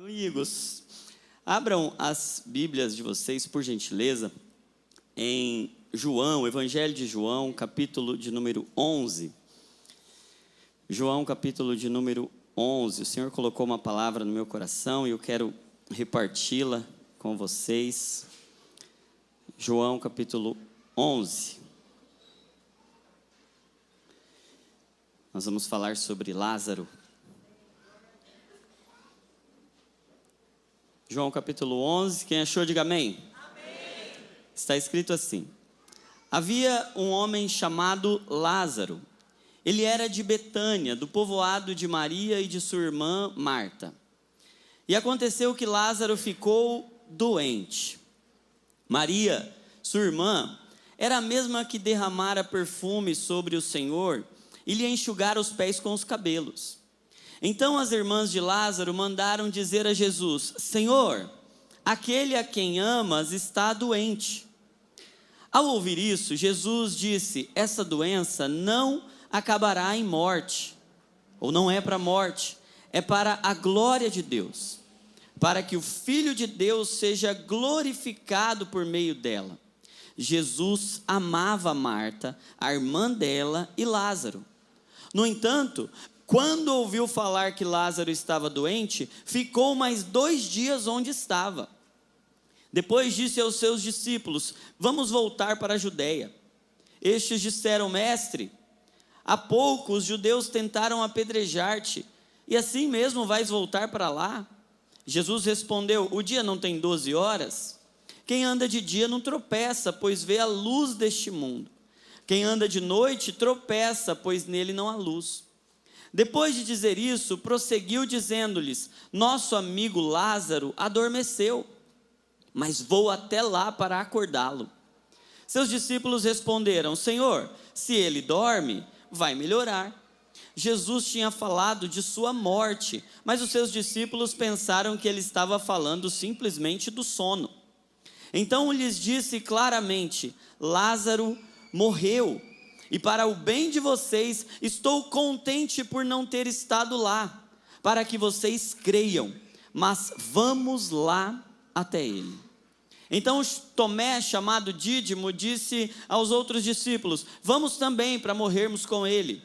Amigos, abram as Bíblias de vocês, por gentileza, em João, Evangelho de João, capítulo de número 11. João, capítulo de número 11. O Senhor colocou uma palavra no meu coração e eu quero reparti-la com vocês. João, capítulo 11. Nós vamos falar sobre Lázaro. João capítulo 11, quem achou, diga amém. Amém. Está escrito assim: havia um homem chamado Lázaro. Ele era de Betânia, do povoado de Maria e de sua irmã Marta. E aconteceu que Lázaro ficou doente. Maria, sua irmã, era a mesma que derramara perfume sobre o Senhor e lhe enxugara os pés com os cabelos. Então as irmãs de Lázaro mandaram dizer a Jesus: Senhor, aquele a quem amas está doente. Ao ouvir isso, Jesus disse: essa doença não acabará em morte, ou não é para a morte, é para a glória de Deus, para que o Filho de Deus seja glorificado por meio dela. Jesus amava Marta, a irmã dela, e Lázaro. No entanto, quando ouviu falar que Lázaro estava doente, ficou mais 2 dias onde estava. Depois disse aos seus discípulos: vamos voltar para a Judeia. Estes disseram: mestre, há pouco os judeus tentaram apedrejar-te, e assim mesmo vais voltar para lá? Jesus respondeu: o dia não tem 12 horas? Quem anda de dia não tropeça, pois vê a luz deste mundo. Quem anda de noite tropeça, pois nele não há luz. Depois de dizer isso, prosseguiu dizendo-lhes: nosso amigo Lázaro adormeceu, mas vou até lá para acordá-lo. Seus discípulos responderam: Senhor, se ele dorme, vai melhorar. Jesus tinha falado de sua morte, mas os seus discípulos pensaram que ele estava falando simplesmente do sono. Então lhes disse claramente: Lázaro morreu. E para o bem de vocês, estou contente por não ter estado lá, para que vocês creiam, mas vamos lá até ele. Então Tomé, chamado Dídimo, disse aos outros discípulos: vamos também para morrermos com ele.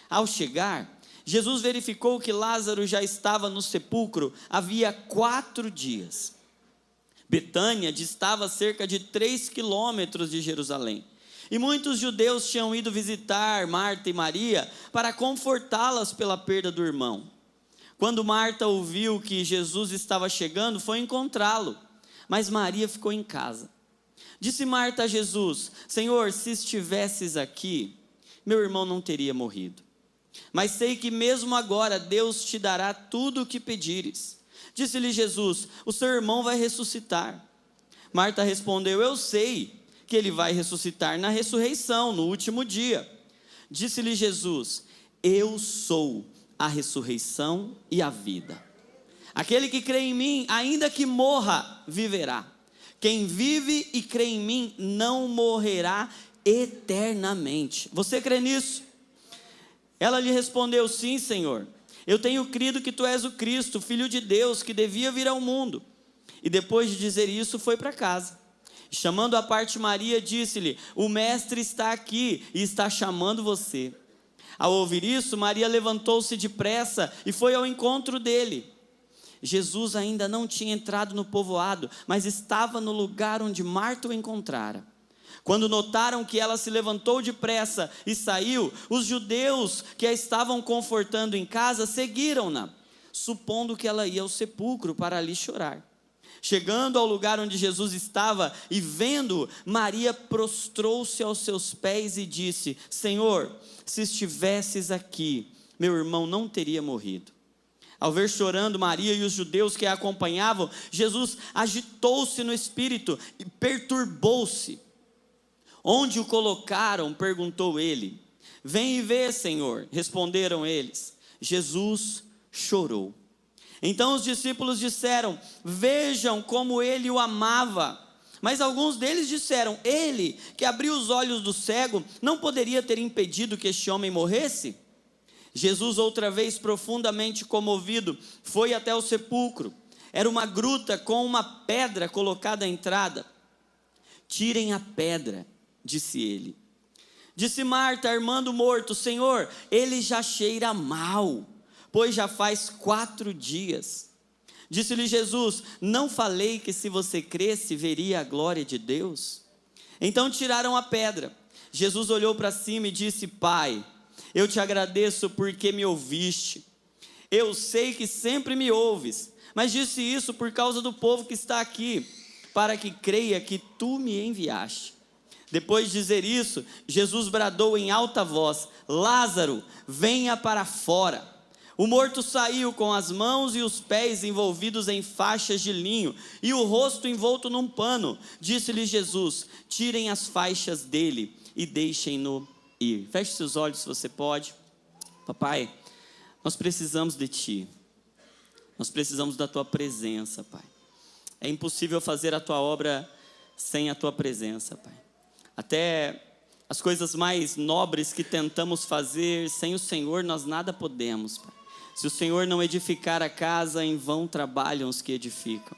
Ao chegar, Jesus verificou que Lázaro já estava no sepulcro havia 4 dias. Betânia distava cerca de 3 quilômetros de Jerusalém. E muitos judeus tinham ido visitar Marta e Maria para confortá-las pela perda do irmão. Quando Marta ouviu que Jesus estava chegando, foi encontrá-lo, mas Maria ficou em casa. Disse Marta a Jesus: Senhor, se estivesses aqui, meu irmão não teria morrido. Mas sei que mesmo agora Deus te dará tudo o que pedires. Disse-lhe Jesus: o seu irmão vai ressuscitar. Marta respondeu: eu sei que ele vai ressuscitar na ressurreição, no último dia. Disse-lhe Jesus: eu sou a ressurreição e a vida. Aquele que crê em mim, ainda que morra, viverá. Quem vive e crê em mim não morrerá eternamente. Você crê nisso? Ela lhe respondeu: sim, Senhor. Eu tenho crido que tu és o Cristo, Filho de Deus, que devia vir ao mundo. E depois de dizer isso, foi para casa. Chamando à parte Maria, disse-lhe: o mestre está aqui e está chamando você. Ao ouvir isso, Maria levantou-se depressa e foi ao encontro dele. Jesus ainda não tinha entrado no povoado, mas estava no lugar onde Marta o encontrara. Quando notaram que ela se levantou depressa e saiu, os judeus que a estavam confortando em casa seguiram-na, supondo que ela ia ao sepulcro para ali chorar. Chegando ao lugar onde Jesus estava e vendo, Maria prostrou-se aos seus pés e disse: Senhor, se estivesses aqui, meu irmão não teria morrido. Ao ver chorando Maria e os judeus que a acompanhavam, Jesus agitou-se no espírito e perturbou-se. Onde o colocaram? Perguntou ele. Vem e vê, Senhor, responderam eles. Jesus chorou. Então os discípulos disseram: vejam como ele o amava. Mas alguns deles disseram: ele que abriu os olhos do cego, não poderia ter impedido que este homem morresse? Jesus, outra vez profundamente comovido, foi até o sepulcro. Era uma gruta com uma pedra colocada à entrada. Tirem a pedra, disse ele. Disse Marta, a irmã do morto: Senhor, ele já cheira mal, pois já faz 4 dias. Disse-lhe Jesus: não falei que se você cresce, veria a glória de Deus? Então tiraram a pedra. Jesus olhou para cima e disse: Pai, eu te agradeço porque me ouviste. Eu sei que sempre me ouves, mas disse isso por causa do povo que está aqui, para que creia que tu me enviaste. Depois de dizer isso, Jesus bradou em alta voz: Lázaro, venha para fora. O morto saiu com as mãos e os pés envolvidos em faixas de linho e o rosto envolto num pano. Disse-lhe Jesus: tirem as faixas dele e deixem-no ir. Feche seus olhos se você pode. Papai, nós precisamos de Ti. Nós precisamos da Tua presença, Pai. É impossível fazer a Tua obra sem a Tua presença, Pai. Até as coisas mais nobres que tentamos fazer sem o Senhor, nós nada podemos, Pai. Se o Senhor não edificar a casa, em vão trabalham os que edificam.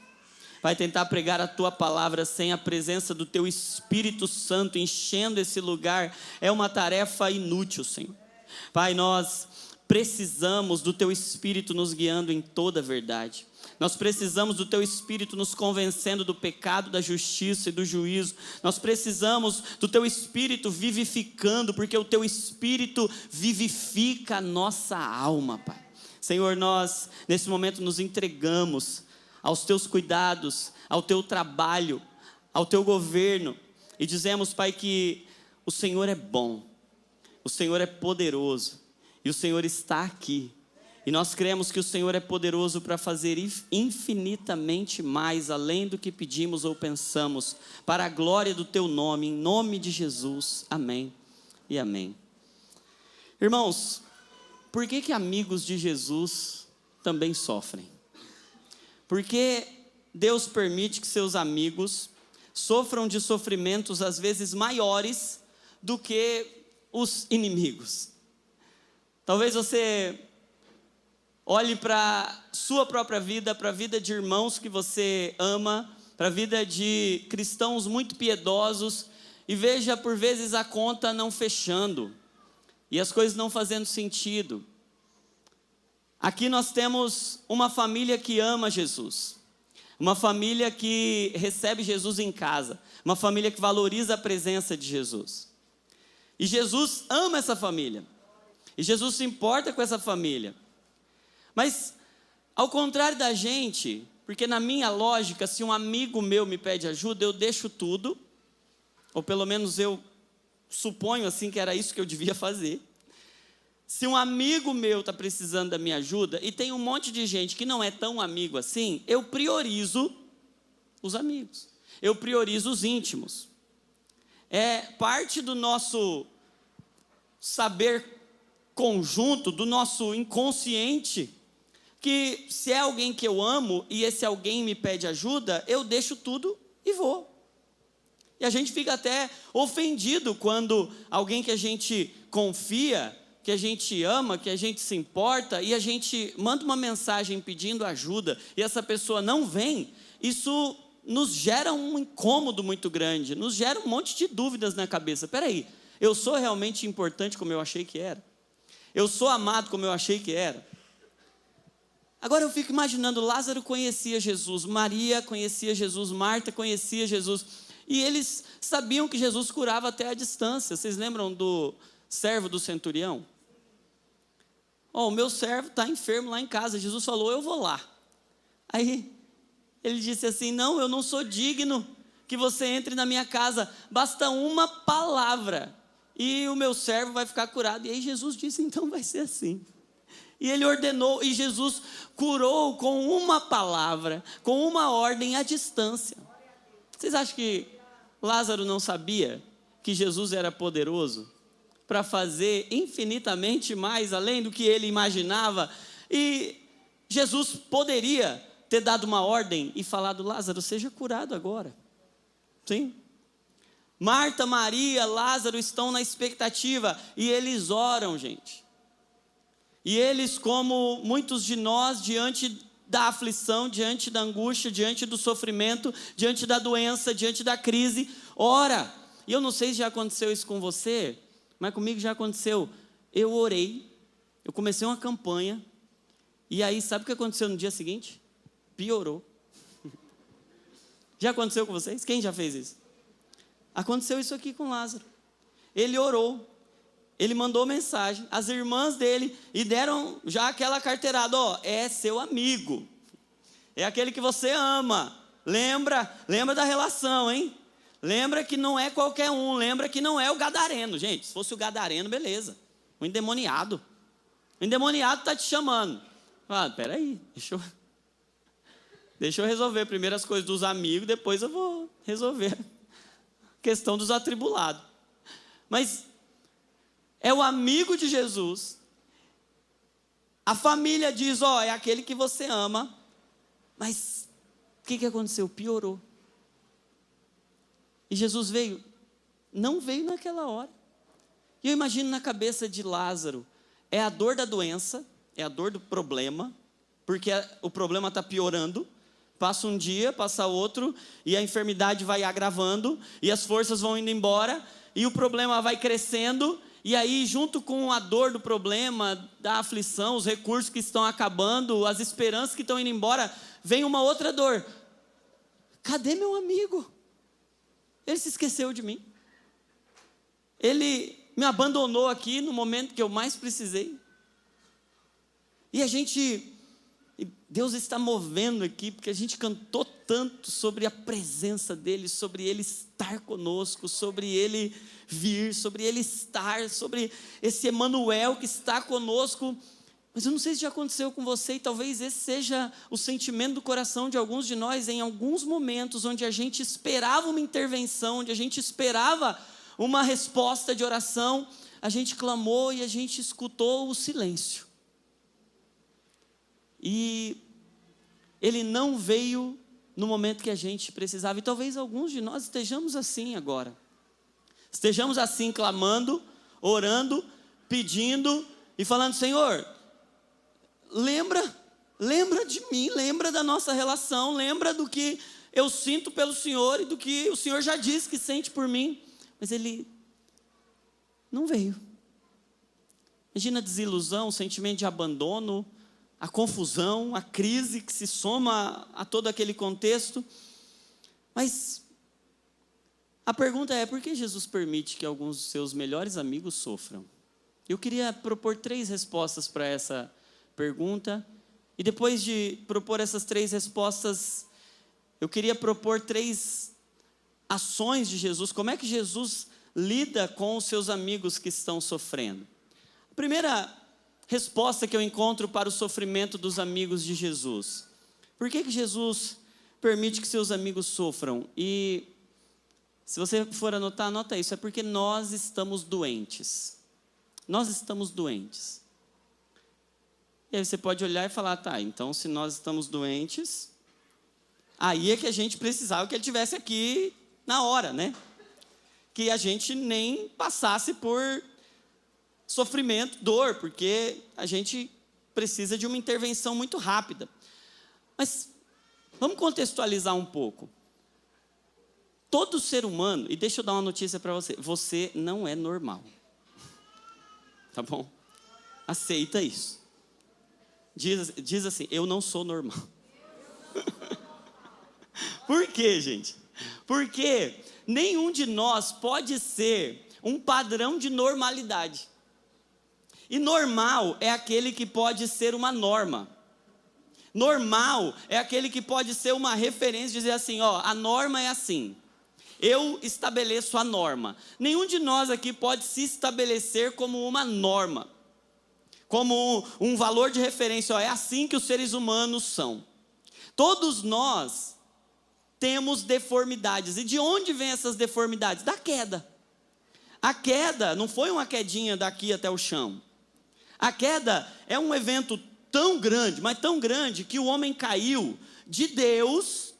Vai tentar pregar a Tua palavra sem a presença do Teu Espírito Santo enchendo esse lugar, é uma tarefa inútil, Senhor. Pai, nós precisamos do Teu Espírito nos guiando em toda a verdade. Nós precisamos do Teu Espírito nos convencendo do pecado, da justiça e do juízo. Nós precisamos do Teu Espírito vivificando, porque o Teu Espírito vivifica a nossa alma, Pai. Senhor, nós nesse momento nos entregamos aos Teus cuidados, ao Teu trabalho, ao Teu governo, e dizemos, Pai, que o Senhor é bom, o Senhor é poderoso, e o Senhor está aqui, e nós cremos que o Senhor é poderoso para fazer infinitamente mais, além do que pedimos ou pensamos, para a glória do Teu nome, em nome de Jesus, amém e amém. Irmãos, por que amigos de Jesus também sofrem? Porque Deus permite que seus amigos sofram de sofrimentos às vezes maiores do que os inimigos. Talvez você olhe para a sua própria vida, para a vida de irmãos que você ama, para a vida de cristãos muito piedosos, e veja por vezes a conta não fechando, e as coisas não fazendo sentido. Aqui nós temos uma família que ama Jesus, uma família que recebe Jesus em casa, uma família que valoriza a presença de Jesus. E Jesus ama essa família, e Jesus se importa com essa família. Mas, ao contrário da gente, porque na minha lógica, se um amigo meu me pede ajuda, eu deixo tudo, ou pelo menos eu suponho assim que era isso que eu devia fazer. Se um amigo meu está precisando da minha ajuda, e tem um monte de gente que não é tão amigo assim, eu priorizo os amigos, eu priorizo os íntimos. É parte do nosso saber conjunto, do nosso inconsciente, que se é alguém que eu amo, e esse alguém me pede ajuda, eu deixo tudo e vou. E a gente fica até ofendido quando alguém que a gente confia, que a gente ama, que a gente se importa, e a gente manda uma mensagem pedindo ajuda, e essa pessoa não vem, isso nos gera um incômodo muito grande, nos gera um monte de dúvidas na cabeça. Peraí, eu sou realmente importante como eu achei que era? Eu sou amado como eu achei que era? Agora eu fico imaginando, Lázaro conhecia Jesus, Maria conhecia Jesus, Marta conhecia Jesus, e eles sabiam que Jesus curava até a distância. Vocês lembram do servo do centurião? O meu servo está enfermo lá em casa. Jesus falou, eu vou lá. Aí ele disse assim, não, eu não sou digno que você entre na minha casa, basta uma palavra e o meu servo vai ficar curado. E aí Jesus disse, então vai ser assim. E ele ordenou, e Jesus curou com uma palavra, com uma ordem à distância. Vocês acham que Lázaro não sabia que Jesus era poderoso para fazer infinitamente mais além do que ele imaginava? E Jesus poderia ter dado uma ordem e falado, Lázaro, seja curado agora. Sim. Marta, Maria, Lázaro estão na expectativa, e eles oram, gente. E eles, como muitos de nós, diante da aflição, diante da angústia, diante do sofrimento, diante da doença, diante da crise, ora. E eu não sei se já aconteceu isso com você, mas comigo já aconteceu. Eu orei, eu comecei uma campanha, e aí sabe o que aconteceu no dia seguinte? Piorou. Já aconteceu com vocês? Quem já fez isso? Aconteceu isso aqui com Lázaro. Ele orou, ele mandou mensagem, as irmãs dele, e deram já aquela carteirada, ó, é seu amigo, é aquele que você ama, lembra da relação, hein? Lembra que não é qualquer um, lembra que não é o gadareno, gente, se fosse o gadareno, beleza, o endemoniado está te chamando, peraí, deixa eu resolver primeiro as coisas dos amigos, depois eu vou resolver a questão dos atribulados. Mas é o amigo de Jesus, a família diz, é aquele que você ama, mas o que aconteceu? Piorou. E Jesus não veio naquela hora. E eu imagino na cabeça de Lázaro, é a dor da doença, é a dor do problema, porque o problema está piorando, passa um dia, passa outro, e a enfermidade vai agravando, e as forças vão indo embora, e o problema vai crescendo, e aí junto com a dor do problema, da aflição, os recursos que estão acabando, as esperanças que estão indo embora, vem uma outra dor. Cadê meu amigo? Ele se esqueceu de mim. Ele me abandonou aqui no momento que eu mais precisei. E Deus está movendo aqui, porque a gente cantou tanto sobre a presença dEle, sobre Ele estar conosco, sobre Ele vir, sobre Ele estar, sobre esse Emanuel que está conosco. Mas eu não sei se já aconteceu com você, e talvez esse seja o sentimento do coração de alguns de nós, em alguns momentos onde a gente esperava uma intervenção, onde a gente esperava uma resposta de oração, a gente clamou e a gente escutou o silêncio. E Ele não veio no momento que a gente precisava. E talvez alguns de nós estejamos assim agora. Estejamos assim, clamando, orando, pedindo e falando, Senhor, lembra de mim, lembra da nossa relação, lembra do que eu sinto pelo Senhor e do que o Senhor já disse que sente por mim. Mas Ele não veio. Imagina a desilusão, o sentimento de abandono, a confusão, a crise que se soma a todo aquele contexto. Mas a pergunta é, por que Jesus permite que alguns dos seus melhores amigos sofram? Eu queria propor 3 respostas para essa pergunta, e depois de propor essas 3 respostas, eu queria propor 3 ações de Jesus, como é que Jesus lida com os seus amigos que estão sofrendo. A primeira resposta que eu encontro para o sofrimento dos amigos de Jesus. Por que Jesus permite que seus amigos sofram? E se você for anotar, anota isso, é porque nós estamos doentes. Nós estamos doentes. E aí você pode olhar e falar, tá, então se nós estamos doentes, aí é que a gente precisava que ele estivesse aqui na hora, né? Que a gente nem passasse por sofrimento, dor, porque a gente precisa de uma intervenção muito rápida. Mas vamos contextualizar um pouco. Todo ser humano, e deixa eu dar uma notícia para você, você não é normal. Tá bom? Aceita isso. Diz assim, eu não sou normal. Por quê, gente? Porque nenhum de nós pode ser um padrão de normalidade. E normal é aquele que pode ser uma norma. Normal é aquele que pode ser uma referência, dizer assim, a norma é assim. Eu estabeleço a norma. Nenhum de nós aqui pode se estabelecer como uma norma, como um valor de referência. É assim que os seres humanos são. Todos nós temos deformidades. E de onde vêm essas deformidades? Da queda. A queda não foi uma quedinha daqui até o chão. A queda é um evento tão grande, mas tão grande, que o homem caiu de Deus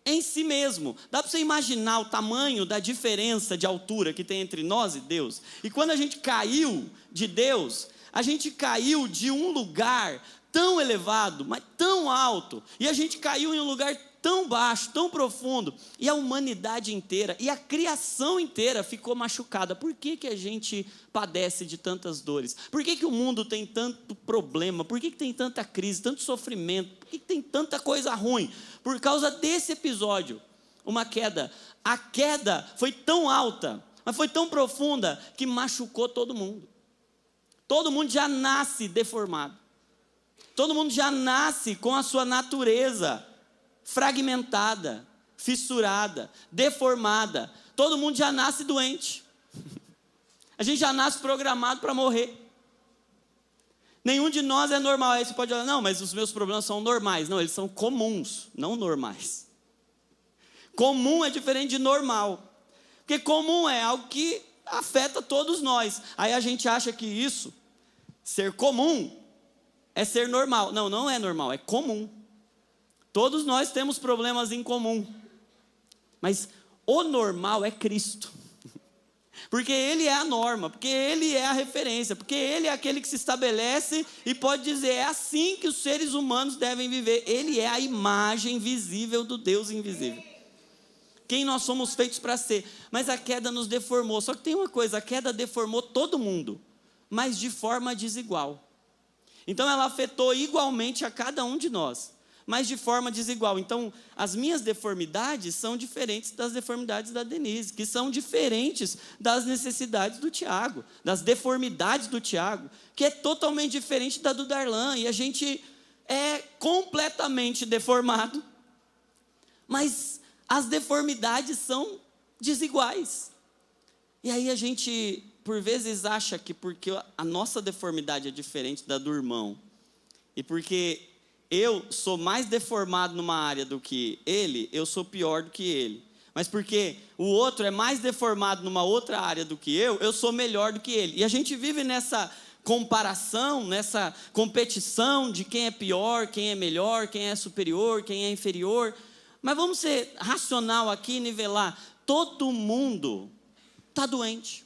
em si mesmo. Dá para você imaginar o tamanho da diferença de altura que tem entre nós e Deus? E quando a gente caiu de Deus, a gente caiu de um lugar tão elevado, mas tão alto, e a gente caiu em um lugar tão baixo, tão profundo, e a humanidade inteira, e a criação inteira ficou machucada. Por que a gente padece de tantas dores? Por que o mundo tem tanto problema? Por que tem tanta crise, tanto sofrimento? Por que tem tanta coisa ruim? Por causa desse episódio, uma queda. A queda foi tão alta, mas foi tão profunda, que machucou todo mundo. Todo mundo já nasce deformado. Todo mundo já nasce com a sua natureza fragmentada, fissurada, deformada. Todo mundo já nasce doente. A gente já nasce programado para morrer. Nenhum de nós é normal. Aí você pode falar, não, mas os meus problemas são normais. Não, eles são comuns, não normais. Comum é diferente de normal. Porque comum é algo que afeta todos nós. Aí a gente acha que isso, ser comum, é ser normal. Não, não é normal, é comum. Todos nós temos problemas em comum. Mas o normal é Cristo. Porque Ele é a norma, porque Ele é a referência, porque Ele é aquele que se estabelece e pode dizer, é assim que os seres humanos devem viver. Ele é a imagem visível do Deus invisível. Quem nós somos feitos para ser. Mas a queda nos deformou. Só que tem uma coisa, a queda deformou todo mundo, mas de forma desigual. Então ela afetou igualmente a cada um de nós, mas de forma desigual. Então as minhas deformidades são diferentes das deformidades da Denise, que são diferentes das necessidades do Tiago, das deformidades do Tiago, que é totalmente diferente da do Darlan. E a gente é completamente deformado, mas as deformidades são desiguais. E aí a gente, por vezes, acha que porque a nossa deformidade é diferente da do irmão, e porque eu sou mais deformado numa área do que ele, eu sou pior do que ele. Mas porque o outro é mais deformado numa outra área do que eu sou melhor do que ele. E a gente vive nessa comparação, nessa competição de quem é pior, quem é melhor, quem é superior, quem é inferior. Mas vamos ser racional aqui e nivelar. Todo mundo está doente.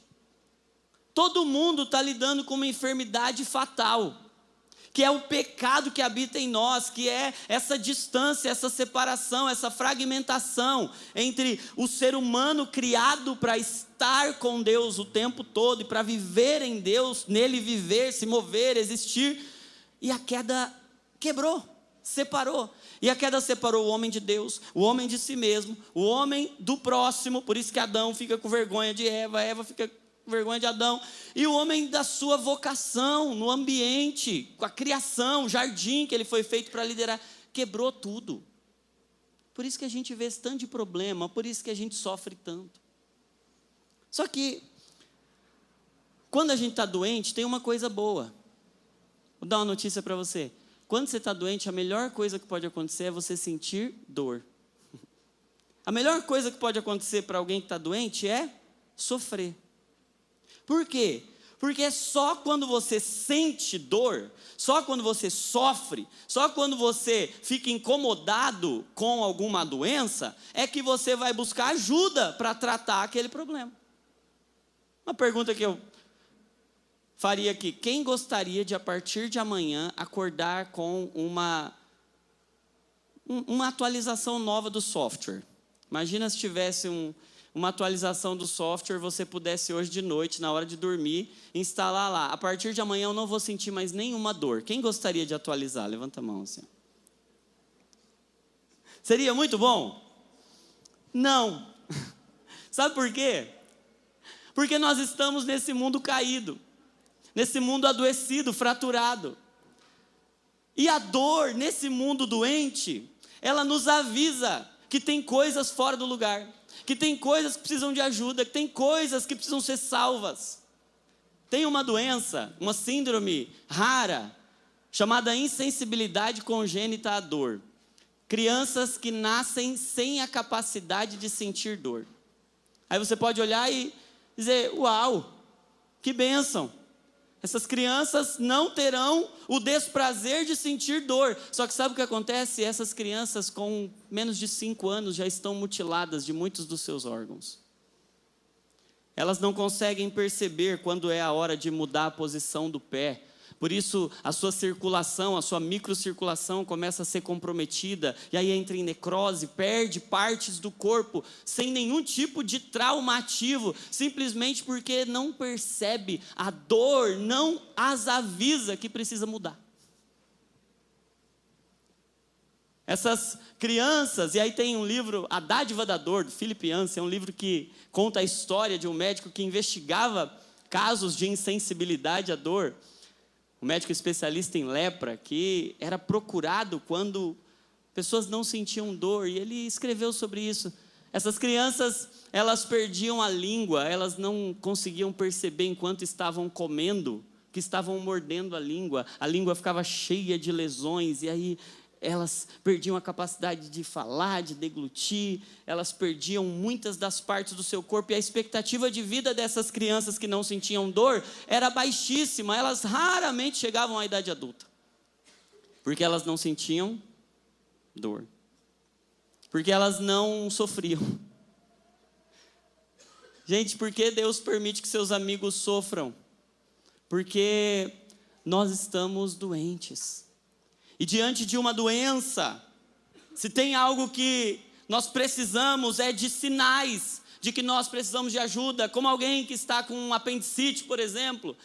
Todo mundo está lidando com uma enfermidade fatal, que é o pecado que habita em nós, que é essa distância, essa separação, essa fragmentação entre o ser humano criado para estar com Deus o tempo todo e para viver em Deus, nele viver, se mover, existir, e a queda quebrou, separou. E a queda separou o homem de Deus, o homem de si mesmo, o homem do próximo. Por isso que Adão fica com vergonha de Eva, Eva fica com vergonha de Adão. E o homem da sua vocação, no ambiente, com a criação, o jardim que ele foi feito para liderar. Quebrou tudo. Por isso que a gente vê esse tanto de problema, por isso que a gente sofre tanto. Só que, quando a gente está doente, tem uma coisa boa. Vou dar uma notícia para você. Quando você está doente, a melhor coisa que pode acontecer é você sentir dor. A melhor coisa que pode acontecer para alguém que está doente é sofrer. Por quê? Porque é só quando você sente dor, só quando você sofre, só quando você fica incomodado com alguma doença, é que você vai buscar ajuda para tratar aquele problema. Uma pergunta que eu faria aqui: quem gostaria de, a partir de amanhã, acordar com uma atualização nova do software? Imagina se tivesse uma atualização do software, você pudesse hoje de noite, na hora de dormir, instalar lá. A partir de amanhã eu não vou sentir mais nenhuma dor. Quem gostaria de atualizar? Levanta a mão assim. Seria muito bom? Não. Sabe por quê? Porque nós estamos nesse mundo caído, nesse mundo adoecido, fraturado. E a dor nesse mundo doente, ela nos avisa que tem coisas fora do lugar, que tem coisas que precisam de ajuda, que tem coisas que precisam ser salvas. Tem uma doença, uma síndrome rara, chamada insensibilidade congênita à dor. Crianças que nascem sem a capacidade de sentir dor. Aí você pode olhar e dizer, uau, que bênção. Essas crianças não terão o desprazer de sentir dor. Só que sabe o que acontece? Essas crianças com menos de 5 anos já estão mutiladas de muitos dos seus órgãos. Elas não conseguem perceber quando é a hora de mudar a posição do pé, Por isso, a sua circulação, a sua microcirculação começa a ser comprometida, e aí entra em necrose, perde partes do corpo, sem nenhum tipo de trauma ativo, simplesmente porque não percebe, a dor não as avisa que precisa mudar. Essas crianças, e aí tem um livro, A Dádiva da Dor, do Philip Yancey, é um livro que conta a história de um médico que investigava casos de insensibilidade à dor. Um médico especialista em lepra, que era procurado quando pessoas não sentiam dor, e ele escreveu sobre isso. Essas crianças, elas perdiam a língua, elas não conseguiam perceber enquanto estavam comendo, que estavam mordendo a língua ficava cheia de lesões, e aí elas perdiam a capacidade de falar, de deglutir, elas perdiam muitas das partes do seu corpo, e a expectativa de vida dessas crianças que não sentiam dor era baixíssima, elas raramente chegavam à idade adulta, porque elas não sentiam dor, porque elas não sofriam. Gente, por que Deus permite que seus amigos sofram? Porque nós estamos doentes. E diante de uma doença, se tem algo que nós precisamos, é de sinais de que nós precisamos de ajuda, como alguém que está com um apendicite, por exemplo,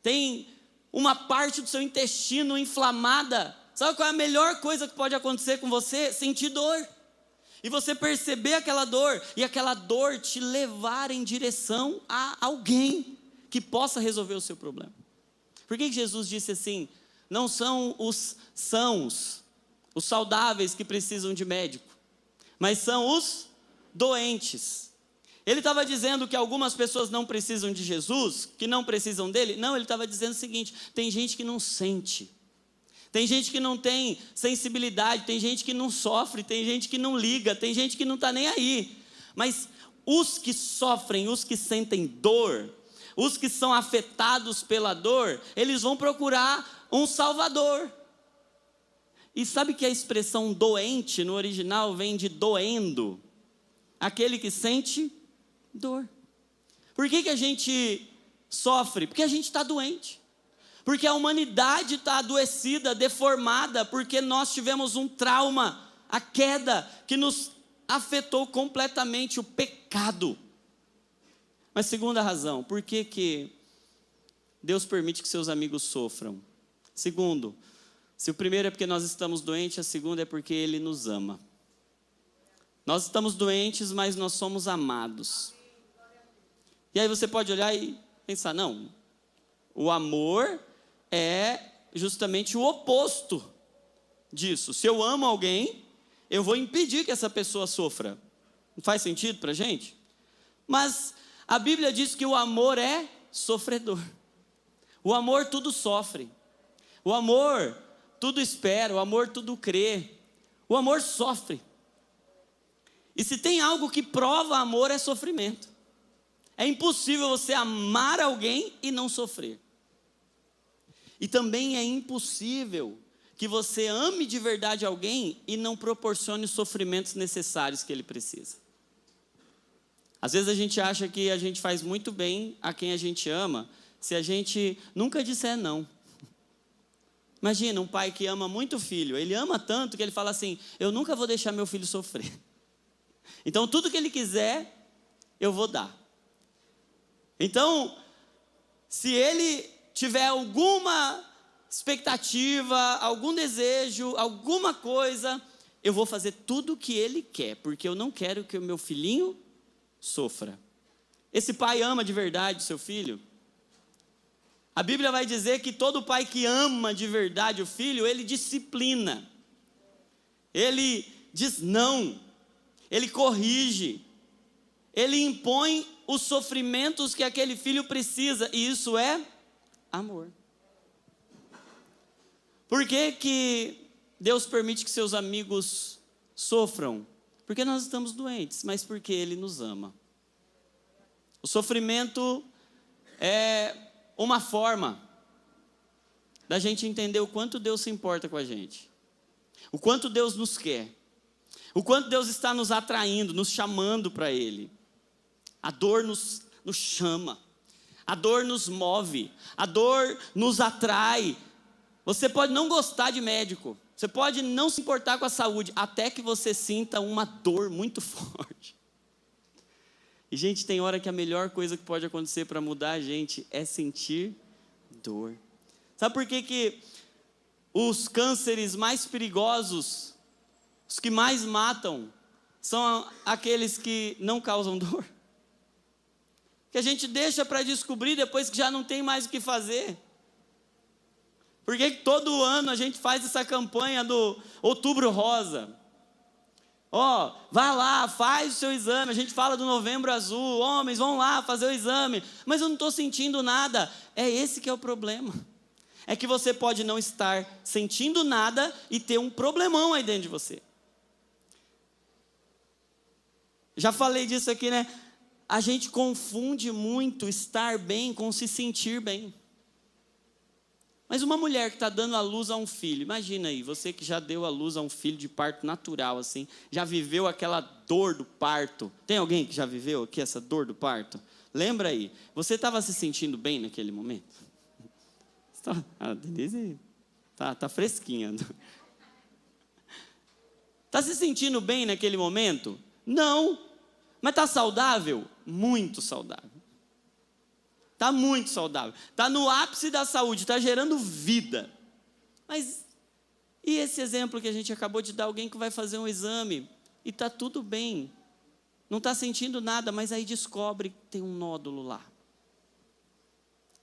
tem uma parte do seu intestino inflamada. Sabe qual é a melhor coisa que pode acontecer com você? Sentir dor. E você perceber aquela dor, e aquela dor te levar em direção a alguém que possa resolver o seu problema. Por que Jesus disse assim? Não são os sãos, os saudáveis que precisam de médico, mas são os doentes. Ele estava dizendo que algumas pessoas não precisam de Jesus, que não precisam dele? Não, ele estava dizendo o seguinte: tem gente que não sente, tem gente que não tem sensibilidade, tem gente que não sofre, tem gente que não liga, tem gente que não está nem aí. Mas os que sofrem, os que sentem dor, os que são afetados pela dor, eles vão procurar um salvador. E sabe que a expressão doente no original vem de doendo, aquele que sente dor. Por que a gente sofre? Porque a gente está doente, porque a humanidade está adoecida, deformada, porque nós tivemos um trauma, a queda, que nos afetou completamente, o pecado. Mas segunda razão, por que Deus permite que seus amigos sofram? Segundo, se o primeiro é porque nós estamos doentes, a segunda é porque Ele nos ama. Nós estamos doentes, mas nós somos amados. E aí você pode olhar e pensar, não, o amor é justamente o oposto disso. Se eu amo alguém, eu vou impedir que essa pessoa sofra. Não faz sentido para a gente? Mas a Bíblia diz que o amor é sofredor. O amor tudo sofre. O amor tudo espera, o amor tudo crê. O amor sofre. E se tem algo que prova amor, é sofrimento. É impossível você amar alguém e não sofrer. E também é impossível que você ame de verdade alguém e não proporcione os sofrimentos necessários que ele precisa. Às vezes a gente acha que a gente faz muito bem a quem a gente ama, se a gente nunca disser não. Imagina um pai que ama muito o filho, ele ama tanto que ele fala assim: eu nunca vou deixar meu filho sofrer. Então tudo que ele quiser, eu vou dar. Então, se ele tiver alguma expectativa, algum desejo, alguma coisa, eu vou fazer tudo o que ele quer, porque eu não quero que o meu filhinho sofra. Esse pai ama de verdade o seu filho? A Bíblia vai dizer que todo pai que ama de verdade o filho, ele disciplina, ele diz não, ele corrige, ele impõe os sofrimentos que aquele filho precisa, e isso é amor. Por que Deus permite que seus amigos sofram? Porque nós estamos doentes, mas porque Ele nos ama. O sofrimento é uma forma da gente entender o quanto Deus se importa com a gente, o quanto Deus nos quer, o quanto Deus está nos atraindo, nos chamando para Ele. A dor nos chama, A dor nos move, a dor nos atrai. Você pode não gostar de médico, você pode não se importar com a saúde, até que você sinta uma dor muito forte. E, gente, tem hora que a melhor coisa que pode acontecer para mudar a gente é sentir dor. Sabe por que os cânceres mais perigosos, os que mais matam, são aqueles que não causam dor? Que a gente deixa para descobrir depois que já não tem mais o que fazer. Por que todo ano a gente faz essa campanha do Outubro Rosa? Vai lá, faz o seu exame. A gente fala do Novembro Azul, homens vão lá fazer o exame, mas eu não estou sentindo nada. É esse que é o problema. É que você pode não estar sentindo nada e ter um problemão aí dentro de você. Já falei disso aqui, né? A gente confunde muito estar bem com se sentir bem. Mas uma mulher que está dando à luz a um filho, imagina aí, você que já deu à luz a um filho de parto natural, assim, já viveu aquela dor do parto. Tem alguém que já viveu aqui essa dor do parto? Lembra aí, você estava se sentindo bem naquele momento? A Denise tá fresquinha. Está se sentindo bem naquele momento? Não. Mas está saudável? Muito saudável. Está muito saudável. Está no ápice da saúde, está gerando vida. Mas e esse exemplo que a gente acabou de dar? Alguém que vai fazer um exame e está tudo bem. Não está sentindo nada, mas aí descobre que tem um nódulo lá.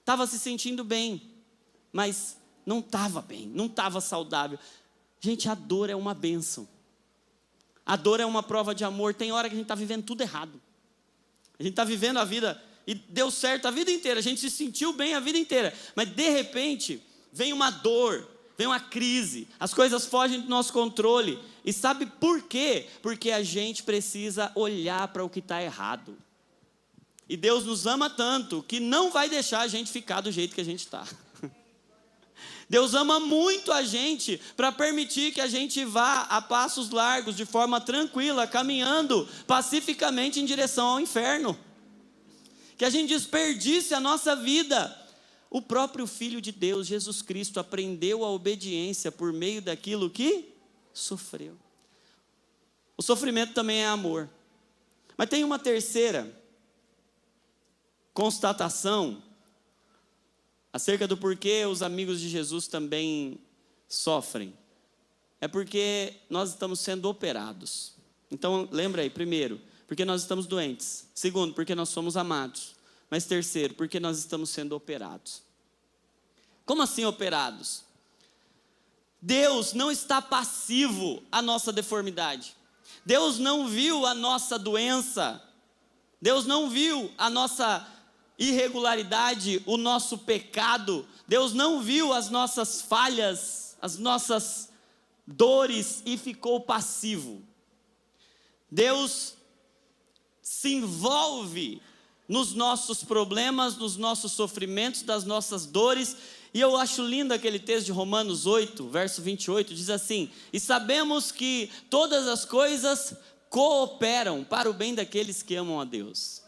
Estava se sentindo bem, mas não estava bem, não estava saudável. Gente, a dor é uma bênção. A dor é uma prova de amor. Tem hora que a gente está vivendo tudo errado. A gente está vivendo a vida e deu certo a vida inteira. A gente se sentiu bem a vida inteira. Mas de repente, vem uma dor, vem uma crise. As coisas fogem do nosso controle. E sabe por quê? Porque a gente precisa olhar para o que está errado. E Deus nos ama tanto que não vai deixar a gente ficar do jeito que a gente está. Deus ama muito a gente para permitir que a gente vá a passos largos, de forma tranquila, caminhando pacificamente em direção ao inferno. Que a gente desperdice a nossa vida. O próprio Filho de Deus, Jesus Cristo, aprendeu a obediência por meio daquilo que sofreu. O sofrimento também é amor. Mas tem uma terceira constatação acerca do porquê os amigos de Jesus também sofrem. É porque nós estamos sendo operados. Então, lembra aí, primeiro, porque nós estamos doentes. Segundo, porque nós somos amados. Mas terceiro, porque nós estamos sendo operados. Como assim operados? Deus não está passivo à nossa deformidade. Deus não viu a nossa doença. Deus não viu a nossa irregularidade, o nosso pecado. Deus não viu as nossas falhas, as nossas dores e ficou passivo. Deus se envolve nos nossos problemas, nos nossos sofrimentos, das nossas dores. E eu acho lindo aquele texto de Romanos 8, verso 28, diz assim: e sabemos que todas as coisas cooperam para o bem daqueles que amam a Deus,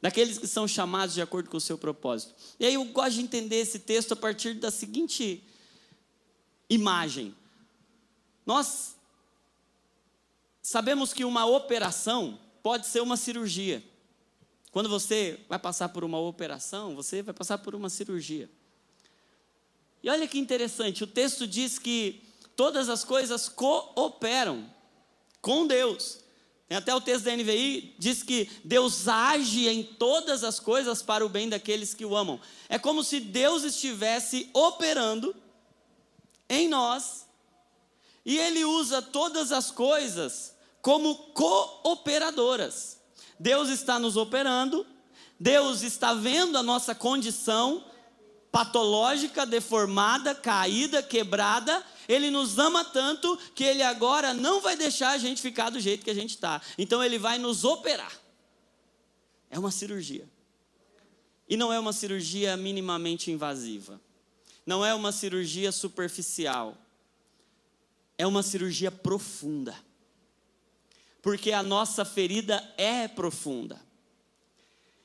daqueles que são chamados de acordo com o seu propósito. E aí eu gosto de entender esse texto a partir da seguinte imagem. Nós sabemos que uma operação pode ser uma cirurgia. Quando você vai passar por uma operação, você vai passar por uma cirurgia. E olha que interessante, o texto diz que todas as coisas cooperam com Deus. Tem até o texto da NVI, diz que Deus age em todas as coisas para o bem daqueles que o amam. É como se Deus estivesse operando em nós, e Ele usa todas as coisas como cooperadoras. Deus está nos operando, Deus está vendo a nossa condição patológica, deformada, caída, quebrada. Ele nos ama tanto que Ele agora não vai deixar a gente ficar do jeito que a gente está. Então Ele vai nos operar. É uma cirurgia. E não é uma cirurgia minimamente invasiva. Não é uma cirurgia superficial. É uma cirurgia profunda. Porque a nossa ferida é profunda.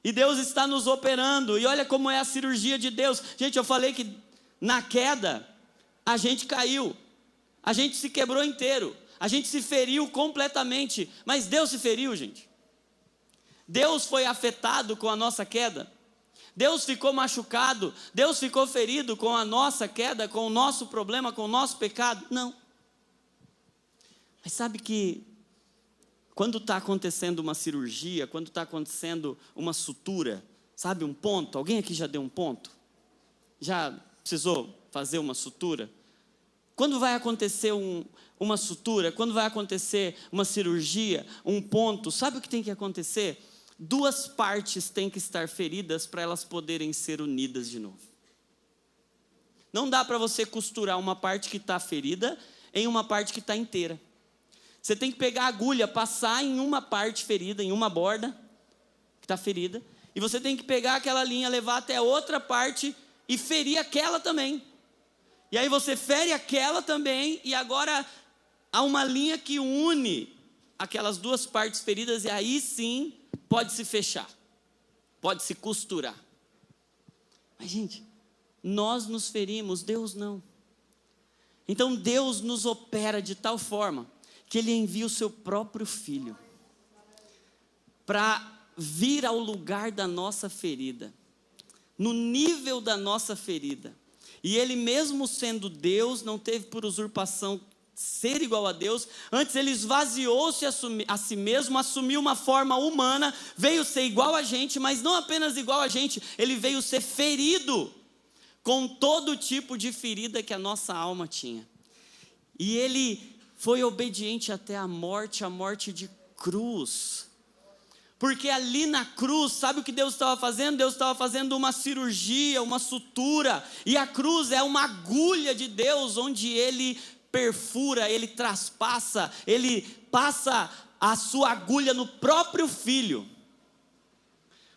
E Deus está nos operando. E olha como é a cirurgia de Deus. Gente, eu falei que na queda, a gente caiu. A gente se quebrou inteiro. A gente se feriu completamente. Mas Deus se feriu, gente. Deus foi afetado com a nossa queda. Deus ficou machucado. Deus ficou ferido com a nossa queda, com o nosso problema, com o nosso pecado. Não. Mas sabe que quando está acontecendo uma cirurgia, quando está acontecendo uma sutura, sabe, um ponto? Alguém aqui já deu um ponto? Já precisou fazer uma sutura? Quando vai acontecer uma sutura, quando vai acontecer uma cirurgia, um ponto, sabe o que tem que acontecer? Duas partes têm que estar feridas para elas poderem ser unidas de novo. Não dá para você costurar uma parte que está ferida em uma parte que está inteira. Você tem que pegar a agulha, passar em uma parte ferida, em uma borda que está ferida, e você tem que pegar aquela linha, levar até outra parte e ferir aquela também. E aí você fere aquela também, e agora há uma linha que une aquelas duas partes feridas, e aí sim pode se fechar, pode se costurar. Mas gente, nós nos ferimos, Deus não. Então Deus nos opera de tal forma que Ele envia o seu próprio Filho para vir ao lugar da nossa ferida, no nível da nossa ferida. E Ele, mesmo sendo Deus, não teve por usurpação ser igual a Deus. Antes Ele esvaziou-se a si mesmo, assumiu uma forma humana, veio ser igual a gente, mas não apenas igual a gente, Ele veio ser ferido com todo tipo de ferida que a nossa alma tinha. E Ele foi obediente até a morte de cruz. Porque ali na cruz, sabe o que Deus estava fazendo? Deus estava fazendo uma cirurgia, uma sutura. E a cruz é uma agulha de Deus, onde Ele perfura, Ele traspassa, Ele passa a sua agulha no próprio Filho.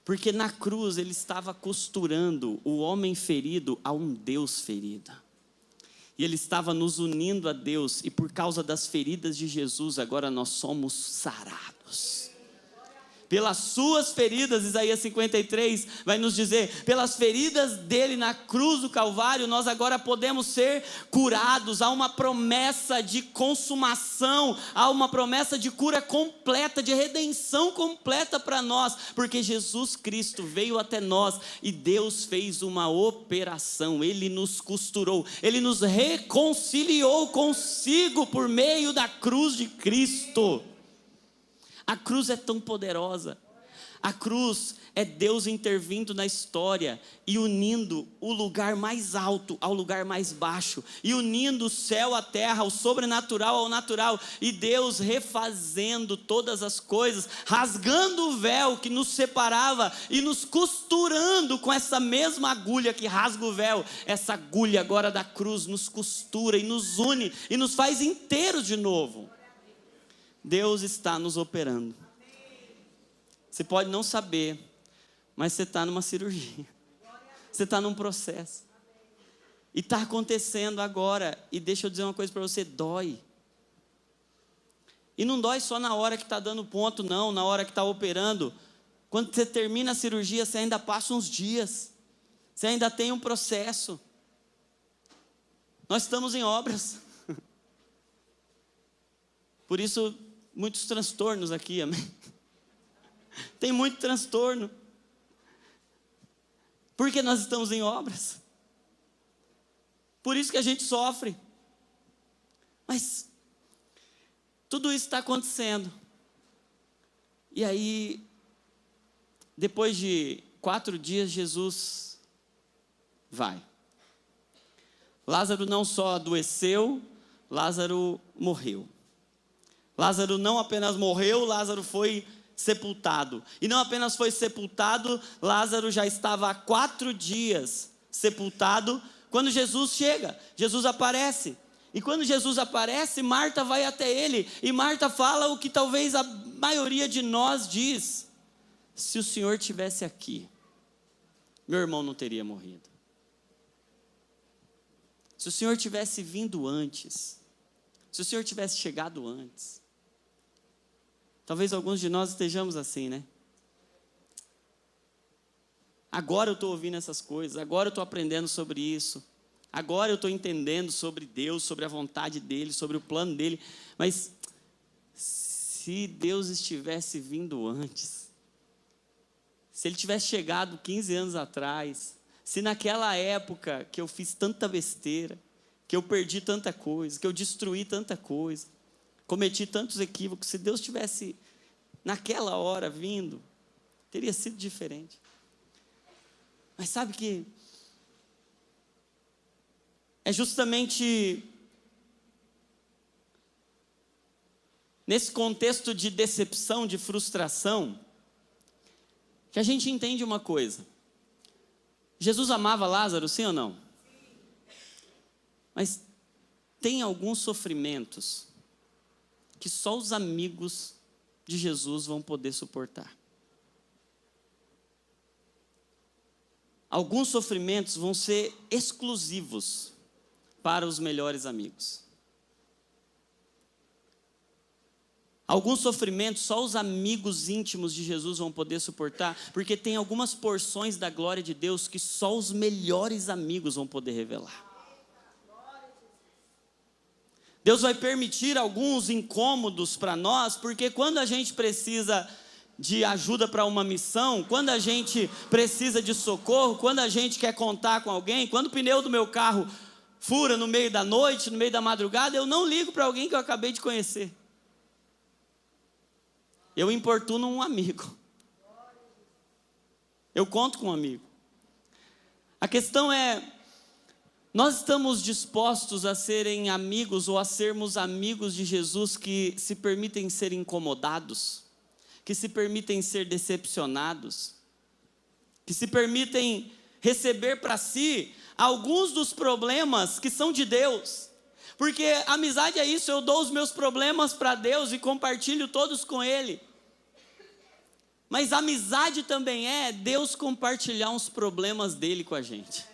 Porque na cruz Ele estava costurando o homem ferido a um Deus ferido. E Ele estava nos unindo a Deus, e por causa das feridas de Jesus, agora nós somos sarados. Pelas suas feridas, Isaías 53 vai nos dizer, pelas feridas dele na cruz do Calvário, nós agora podemos ser curados. Há uma promessa de consumação, há uma promessa de cura completa, de redenção completa para nós, porque Jesus Cristo veio até nós e Deus fez uma operação. Ele nos costurou, Ele nos reconciliou consigo por meio da cruz de Cristo. A cruz é tão poderosa. A cruz é Deus intervindo na história e unindo o lugar mais alto ao lugar mais baixo, e unindo o céu à terra, o sobrenatural ao natural, e Deus refazendo todas as coisas, rasgando o véu que nos separava e nos costurando com essa mesma agulha que rasga o véu. Essa agulha agora da cruz nos costura e nos une e nos faz inteiros de novo. Deus está nos operando. Você pode não saber, mas você está numa cirurgia. Você está num processo. E está acontecendo agora. E deixa eu dizer uma coisa para você, dói. E não dói só na hora que está dando ponto, não, na hora que está operando. Quando você termina a cirurgia, você ainda passa uns dias. Você ainda tem um processo. Nós estamos em obras. Por isso, muitos transtornos aqui, amém? Tem muito transtorno. Porque nós estamos em obras. Por isso que a gente sofre. Mas tudo isso está acontecendo. E aí, depois de 4 dias, Jesus vai. Lázaro não só adoeceu, Lázaro morreu. Lázaro não apenas morreu, Lázaro foi sepultado. E não apenas foi sepultado, Lázaro já estava há 4 dias sepultado. Quando Jesus chega, Jesus aparece. E quando Jesus aparece, Marta vai até ele. E Marta fala o que talvez a maioria de nós diz: se o Senhor estivesse aqui, meu irmão não teria morrido. Se o Senhor tivesse vindo antes, se o Senhor tivesse chegado antes. Talvez alguns de nós estejamos assim, né? Agora eu estou ouvindo essas coisas, agora eu estou aprendendo sobre isso. Agora eu estou entendendo sobre Deus, sobre a vontade dEle, sobre o plano dEle. Mas se Deus estivesse vindo antes, se Ele tivesse chegado 15 anos atrás, se naquela época que eu fiz tanta besteira, que eu perdi tanta coisa, que eu destruí tanta coisa, cometi tantos equívocos, se Deus tivesse naquela hora vindo, teria sido diferente. Mas sabe que é justamente nesse contexto de decepção, de frustração, que a gente entende uma coisa. Jesus amava Lázaro, sim ou não? Mas tem alguns sofrimentos que só os amigos de Jesus vão poder suportar. Alguns sofrimentos vão ser exclusivos para os melhores amigos. Alguns sofrimentos só os amigos íntimos de Jesus vão poder suportar, porque tem algumas porções da glória de Deus que só os melhores amigos vão poder revelar. Deus vai permitir alguns incômodos para nós, porque quando a gente precisa de ajuda para uma missão, quando a gente precisa de socorro, quando a gente quer contar com alguém, quando o pneu do meu carro fura no meio da noite, no meio da madrugada, eu não ligo para alguém que eu acabei de conhecer. Eu importuno um amigo. Eu conto com um amigo. A questão é, nós estamos dispostos a serem amigos ou a sermos amigos de Jesus que se permitem ser incomodados, que se permitem ser decepcionados, que se permitem receber para si alguns dos problemas que são de Deus. Porque amizade é isso, eu dou os meus problemas para Deus e compartilho todos com Ele. Mas amizade também é Deus compartilhar uns problemas dEle com a gente.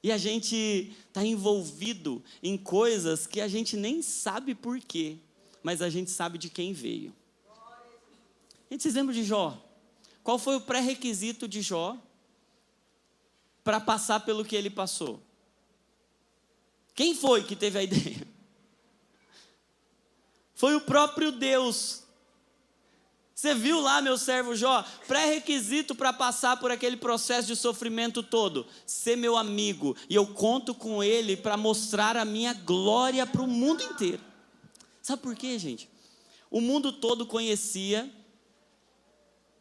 E a gente está envolvido em coisas que a gente nem sabe por quê, mas a gente sabe de quem veio. A gente se lembra de Jó? Qual foi o pré-requisito de Jó para passar pelo que ele passou? Quem foi que teve a ideia? Foi o próprio Deus. Você viu lá, meu servo Jó, pré-requisito para passar por aquele processo de sofrimento todo: ser meu amigo, e eu conto com ele para mostrar a minha glória para o mundo inteiro. Sabe por quê, gente? O mundo todo conhecia,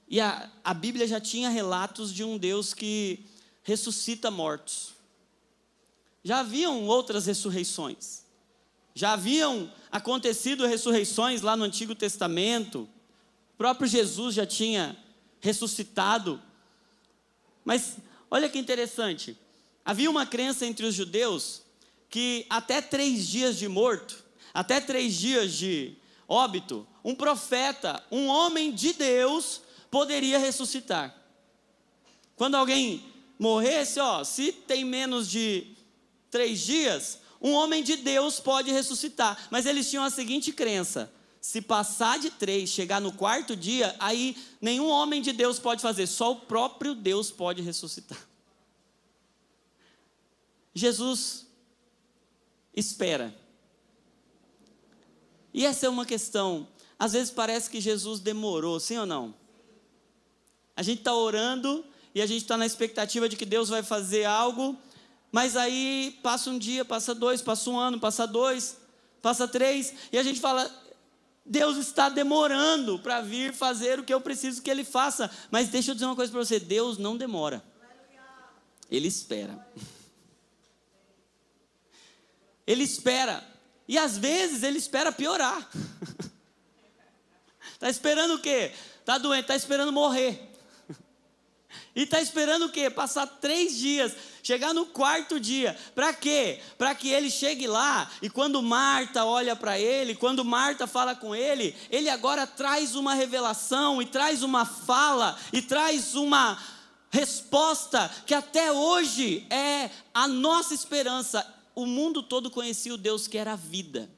e a Bíblia já tinha relatos de um Deus que ressuscita mortos. Já haviam outras ressurreições, já haviam acontecido ressurreições lá no Antigo Testamento, o próprio Jesus já tinha ressuscitado. Mas olha que interessante, havia uma crença entre os judeus que até 3 dias de morto, até 3 dias de óbito, um profeta, um homem de Deus poderia ressuscitar. Quando alguém morresse, se tem menos de 3 dias, um homem de Deus pode ressuscitar. Mas eles tinham a seguinte crença: se passar de 3, chegar no 4º dia, aí nenhum homem de Deus pode fazer, só o próprio Deus pode ressuscitar. Jesus espera. E essa é uma questão, às vezes parece que Jesus demorou, sim ou não? A gente está orando e a gente está na expectativa de que Deus vai fazer algo, mas aí passa um dia, passa 2, passa um ano, passa 2, passa 3, e a gente fala: Deus está demorando para vir fazer o que eu preciso que Ele faça. Mas deixa eu dizer uma coisa para você: Deus não demora, Ele espera. Ele espera, e às vezes Ele espera piorar. Está esperando o quê? Está doente, está esperando morrer. E está esperando o quê? Passar 3 dias, chegar no 4º dia. Para quê? Para que ele chegue lá, e quando Marta olha para ele, quando Marta fala com ele, ele agora traz uma revelação, e traz uma fala, e traz uma resposta, que até hoje é a nossa esperança. O mundo todo conhecia o Deus que era a vida.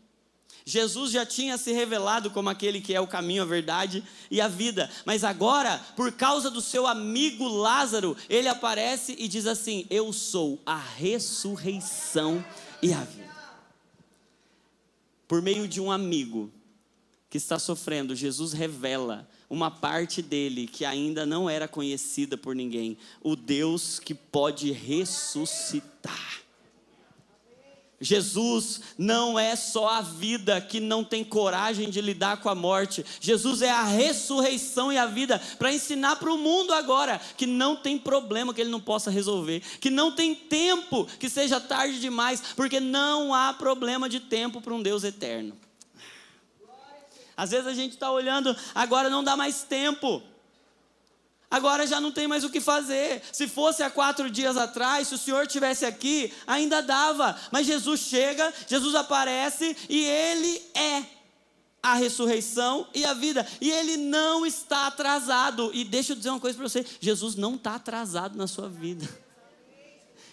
Jesus já tinha se revelado como aquele que é o caminho, a verdade e a vida. Mas agora, por causa do seu amigo Lázaro, ele aparece e diz assim: eu sou a ressurreição e a vida. Por meio de um amigo que está sofrendo, Jesus revela uma parte dele que ainda não era conhecida por ninguém: o Deus que pode ressuscitar. Jesus não é só a vida que não tem coragem de lidar com a morte. Jesus é a ressurreição e a vida, para ensinar para o mundo agora que não tem problema que ele não possa resolver, que não tem tempo que seja tarde demais, porque não há problema de tempo para um Deus eterno. Às vezes a gente está olhando, agora não dá mais tempo. Agora já não tem mais o que fazer. Se fosse há 4 dias atrás, se o Senhor estivesse aqui, ainda dava. Mas Jesus chega, Jesus aparece e Ele é a ressurreição e a vida. E Ele não está atrasado. E deixa eu dizer uma coisa para você: Jesus não está atrasado na sua vida.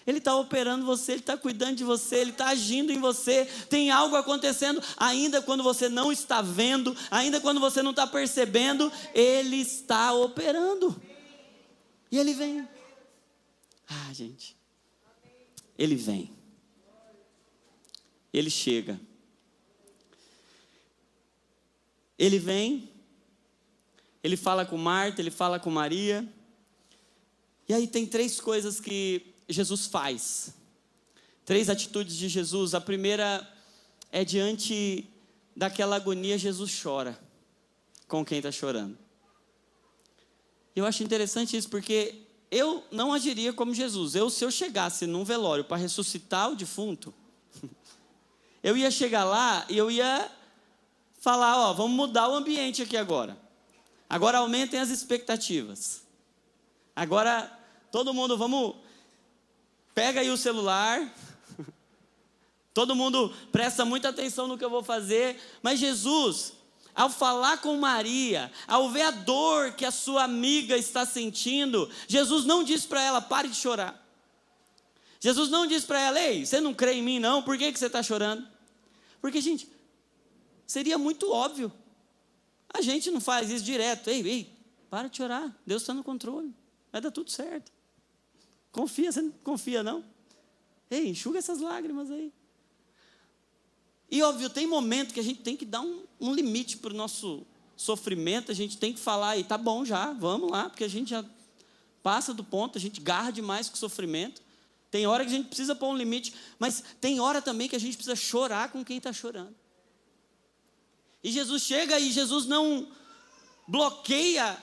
Ele está operando você, Ele está cuidando de você, Ele está agindo em você. Tem algo acontecendo, ainda quando você não está vendo, ainda quando você não está percebendo, Ele está operando. E Ele vem. Gente, Ele vem. Ele chega. Ele vem. Ele fala com Marta, Ele fala com Maria. E aí tem 3 coisas que Jesus faz. 3 atitudes de Jesus. A primeira é diante daquela agonia, Jesus chora com quem está chorando. Eu acho interessante isso, porque eu não agiria como Jesus. Se eu chegasse num velório para ressuscitar o defunto, eu ia chegar lá e eu ia falar: vamos mudar o ambiente aqui agora. Agora aumentem as expectativas. Agora todo mundo, pega aí o celular. Todo mundo presta muita atenção no que eu vou fazer. Mas Jesus, ao falar com Maria, ao ver a dor que a sua amiga está sentindo, Jesus não diz para ela: pare de chorar. Jesus não diz para ela: ei, você não crê em mim não? Por que você está chorando? Porque, gente, seria muito óbvio. A gente não faz isso direto. Ei, para de chorar, Deus está no controle, vai dar tudo certo. Confia, você não confia não? Ei, enxuga essas lágrimas aí. E óbvio, tem momento que a gente tem que dar um limite para o nosso sofrimento. A gente tem que falar: e tá bom já, vamos lá, porque a gente já passa do ponto, a gente garra demais com o sofrimento. Tem hora que a gente precisa pôr um limite, mas tem hora também que a gente precisa chorar com quem está chorando. E Jesus chega e Jesus não bloqueia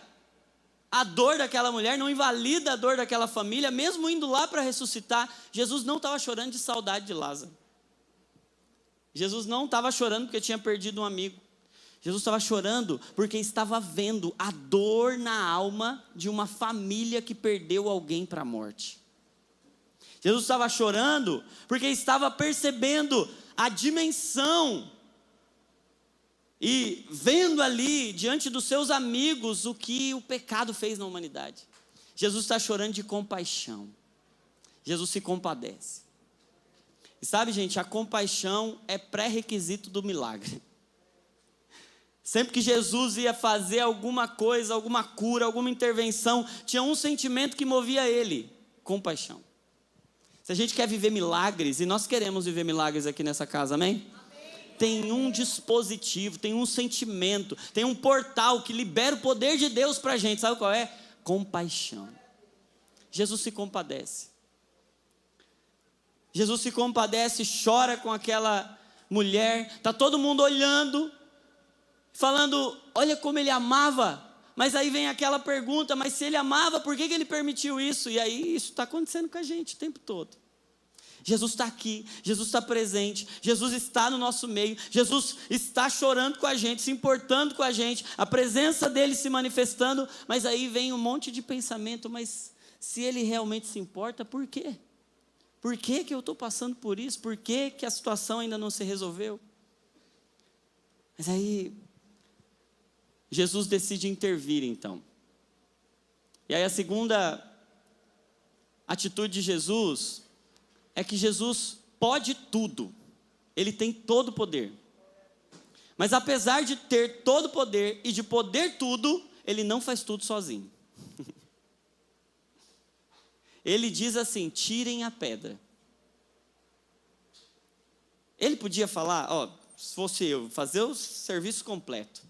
a dor daquela mulher, não invalida a dor daquela família, mesmo indo lá para ressuscitar. Jesus não estava chorando de saudade de Lázaro. Jesus não estava chorando porque tinha perdido um amigo. Jesus estava chorando porque estava vendo a dor na alma de uma família que perdeu alguém para a morte. Jesus estava chorando porque estava percebendo a dimensão e vendo ali, diante dos seus amigos, o que o pecado fez na humanidade. Jesus está chorando de compaixão. Jesus se compadece. E sabe, gente, a compaixão é pré-requisito do milagre. Sempre que Jesus ia fazer alguma coisa, alguma cura, alguma intervenção, tinha um sentimento que movia ele: compaixão. Se a gente quer viver milagres, e nós queremos viver milagres aqui nessa casa, amém? Tem um dispositivo, tem um sentimento, tem um portal que libera o poder de Deus para a gente. Sabe qual é? Compaixão. Jesus se compadece. Jesus se compadece, chora com aquela mulher. Está todo mundo olhando, falando: olha como ele amava. Mas aí vem aquela pergunta: mas se ele amava, por que ele permitiu isso? E aí isso está acontecendo com a gente o tempo todo. Jesus está aqui, Jesus está presente, Jesus está no nosso meio, Jesus está chorando com a gente, se importando com a gente, a presença dele se manifestando. Mas aí vem um monte de pensamento: mas se ele realmente se importa, por quê? Por que eu estou passando por isso? Por que a situação ainda não se resolveu? Mas aí Jesus decide intervir então. E aí a segunda atitude de Jesus é que Jesus pode tudo. Ele tem todo o poder. Mas apesar de ter todo o poder e de poder tudo, ele não faz tudo sozinho. Ele diz assim: tirem a pedra. Ele podia falar, ó, se fosse eu, fazer o serviço completo.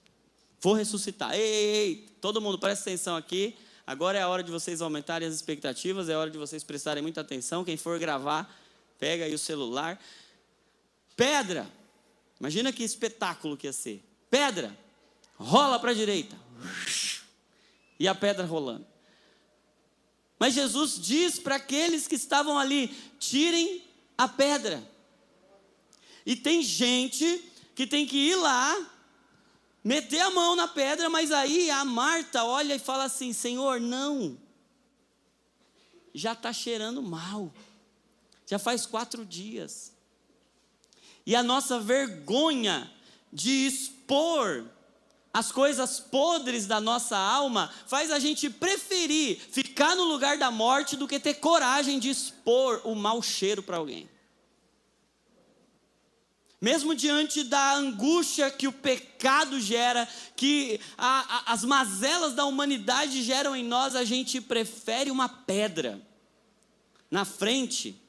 Vou ressuscitar. Ei, todo mundo presta atenção aqui. Agora é a hora de vocês aumentarem as expectativas, é a hora de vocês prestarem muita atenção. Quem for gravar, pega aí o celular. Pedra. Imagina que espetáculo que ia ser. Pedra. Rola para a direita. E a pedra rolando. Mas Jesus diz para aqueles que estavam ali: tirem a pedra. E tem gente que tem que ir lá, meter a mão na pedra, mas aí a Marta olha e fala assim: Senhor, não. Já está cheirando mal. Já faz 4 dias. E a nossa vergonha de expor as coisas podres da nossa alma faz a gente preferir ficar no lugar da morte do que ter coragem de expor o mau cheiro para alguém. Mesmo diante da angústia que o pecado gera, que as mazelas da humanidade geram em nós, a gente prefere uma pedra na frente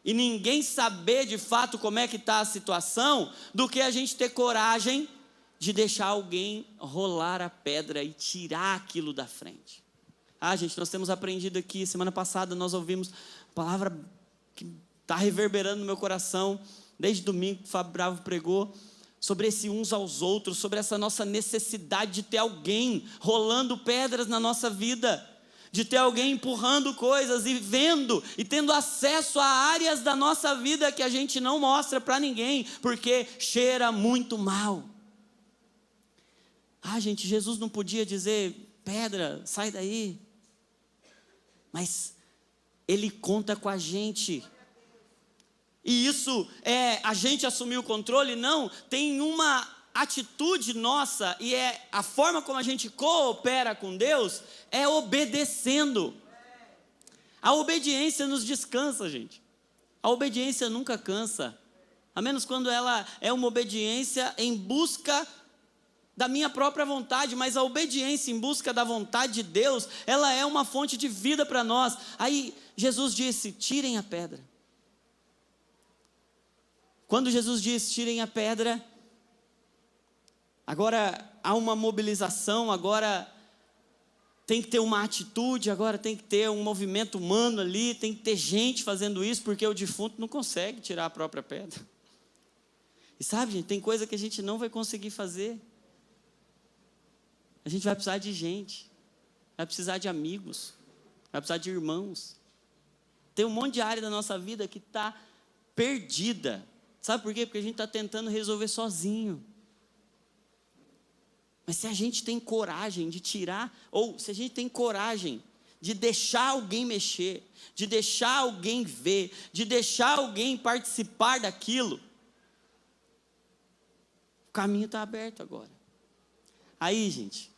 e ninguém saber de fato como é que está a situação, do que a gente ter coragem de deixar alguém rolar a pedra e tirar aquilo da frente. Gente, nós temos aprendido aqui, semana passada nós ouvimos a palavra que está reverberando no meu coração, desde domingo que o Fábio Bravo pregou, sobre esse uns aos outros, sobre essa nossa necessidade de ter alguém rolando pedras na nossa vida, de ter alguém empurrando coisas e vendo e tendo acesso a áreas da nossa vida que a gente não mostra para ninguém, porque cheira muito mal. Gente, Jesus não podia dizer: pedra, sai daí. Mas Ele conta com a gente. E isso é a gente assumir o controle? Não, tem uma atitude nossa, e é a forma como a gente coopera com Deus, é obedecendo. A obediência nos descansa, gente. A obediência nunca cansa, a menos quando ela é uma obediência em busca da minha própria vontade, mas a obediência em busca da vontade de Deus, ela é uma fonte de vida para nós. Aí Jesus disse: tirem a pedra. Quando Jesus diz: tirem a pedra, agora há uma mobilização, agora tem que ter uma atitude, agora tem que ter um movimento humano ali, tem que ter gente fazendo isso, porque o defunto não consegue tirar a própria pedra. E sabe, gente, tem coisa que a gente não vai conseguir fazer. A gente vai precisar de gente, vai precisar de amigos, vai precisar de irmãos. Tem um monte de área da nossa vida que está perdida. Sabe por quê? Porque a gente está tentando resolver sozinho. Mas se a gente tem coragem de tirar, ou se a gente tem coragem de deixar alguém mexer, de deixar alguém ver, de deixar alguém participar daquilo, o caminho está aberto agora. Aí, gente,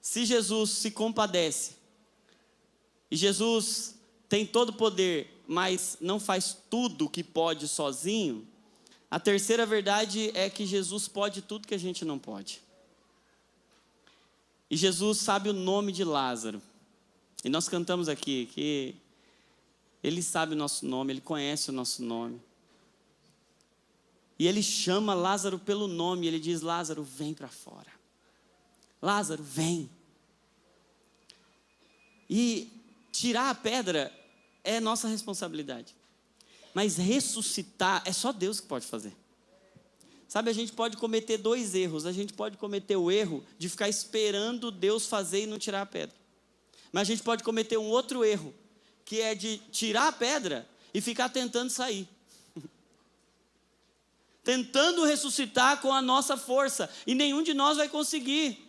se Jesus se compadece, e Jesus tem todo o poder, mas não faz tudo o que pode sozinho, a terceira verdade é que Jesus pode tudo que a gente não pode. E Jesus sabe o nome de Lázaro. E nós cantamos aqui que Ele sabe o nosso nome, Ele conhece o nosso nome. E Ele chama Lázaro pelo nome, Ele diz: Lázaro, vem para fora. Lázaro, vem. E tirar a pedra é nossa responsabilidade. Mas ressuscitar é só Deus que pode fazer. Sabe, a gente pode cometer 2 erros. A gente pode cometer o erro de ficar esperando Deus fazer e não tirar a pedra. Mas a gente pode cometer um outro erro, que é de tirar a pedra e ficar tentando sair. Tentando ressuscitar com a nossa força. E nenhum de nós vai conseguir.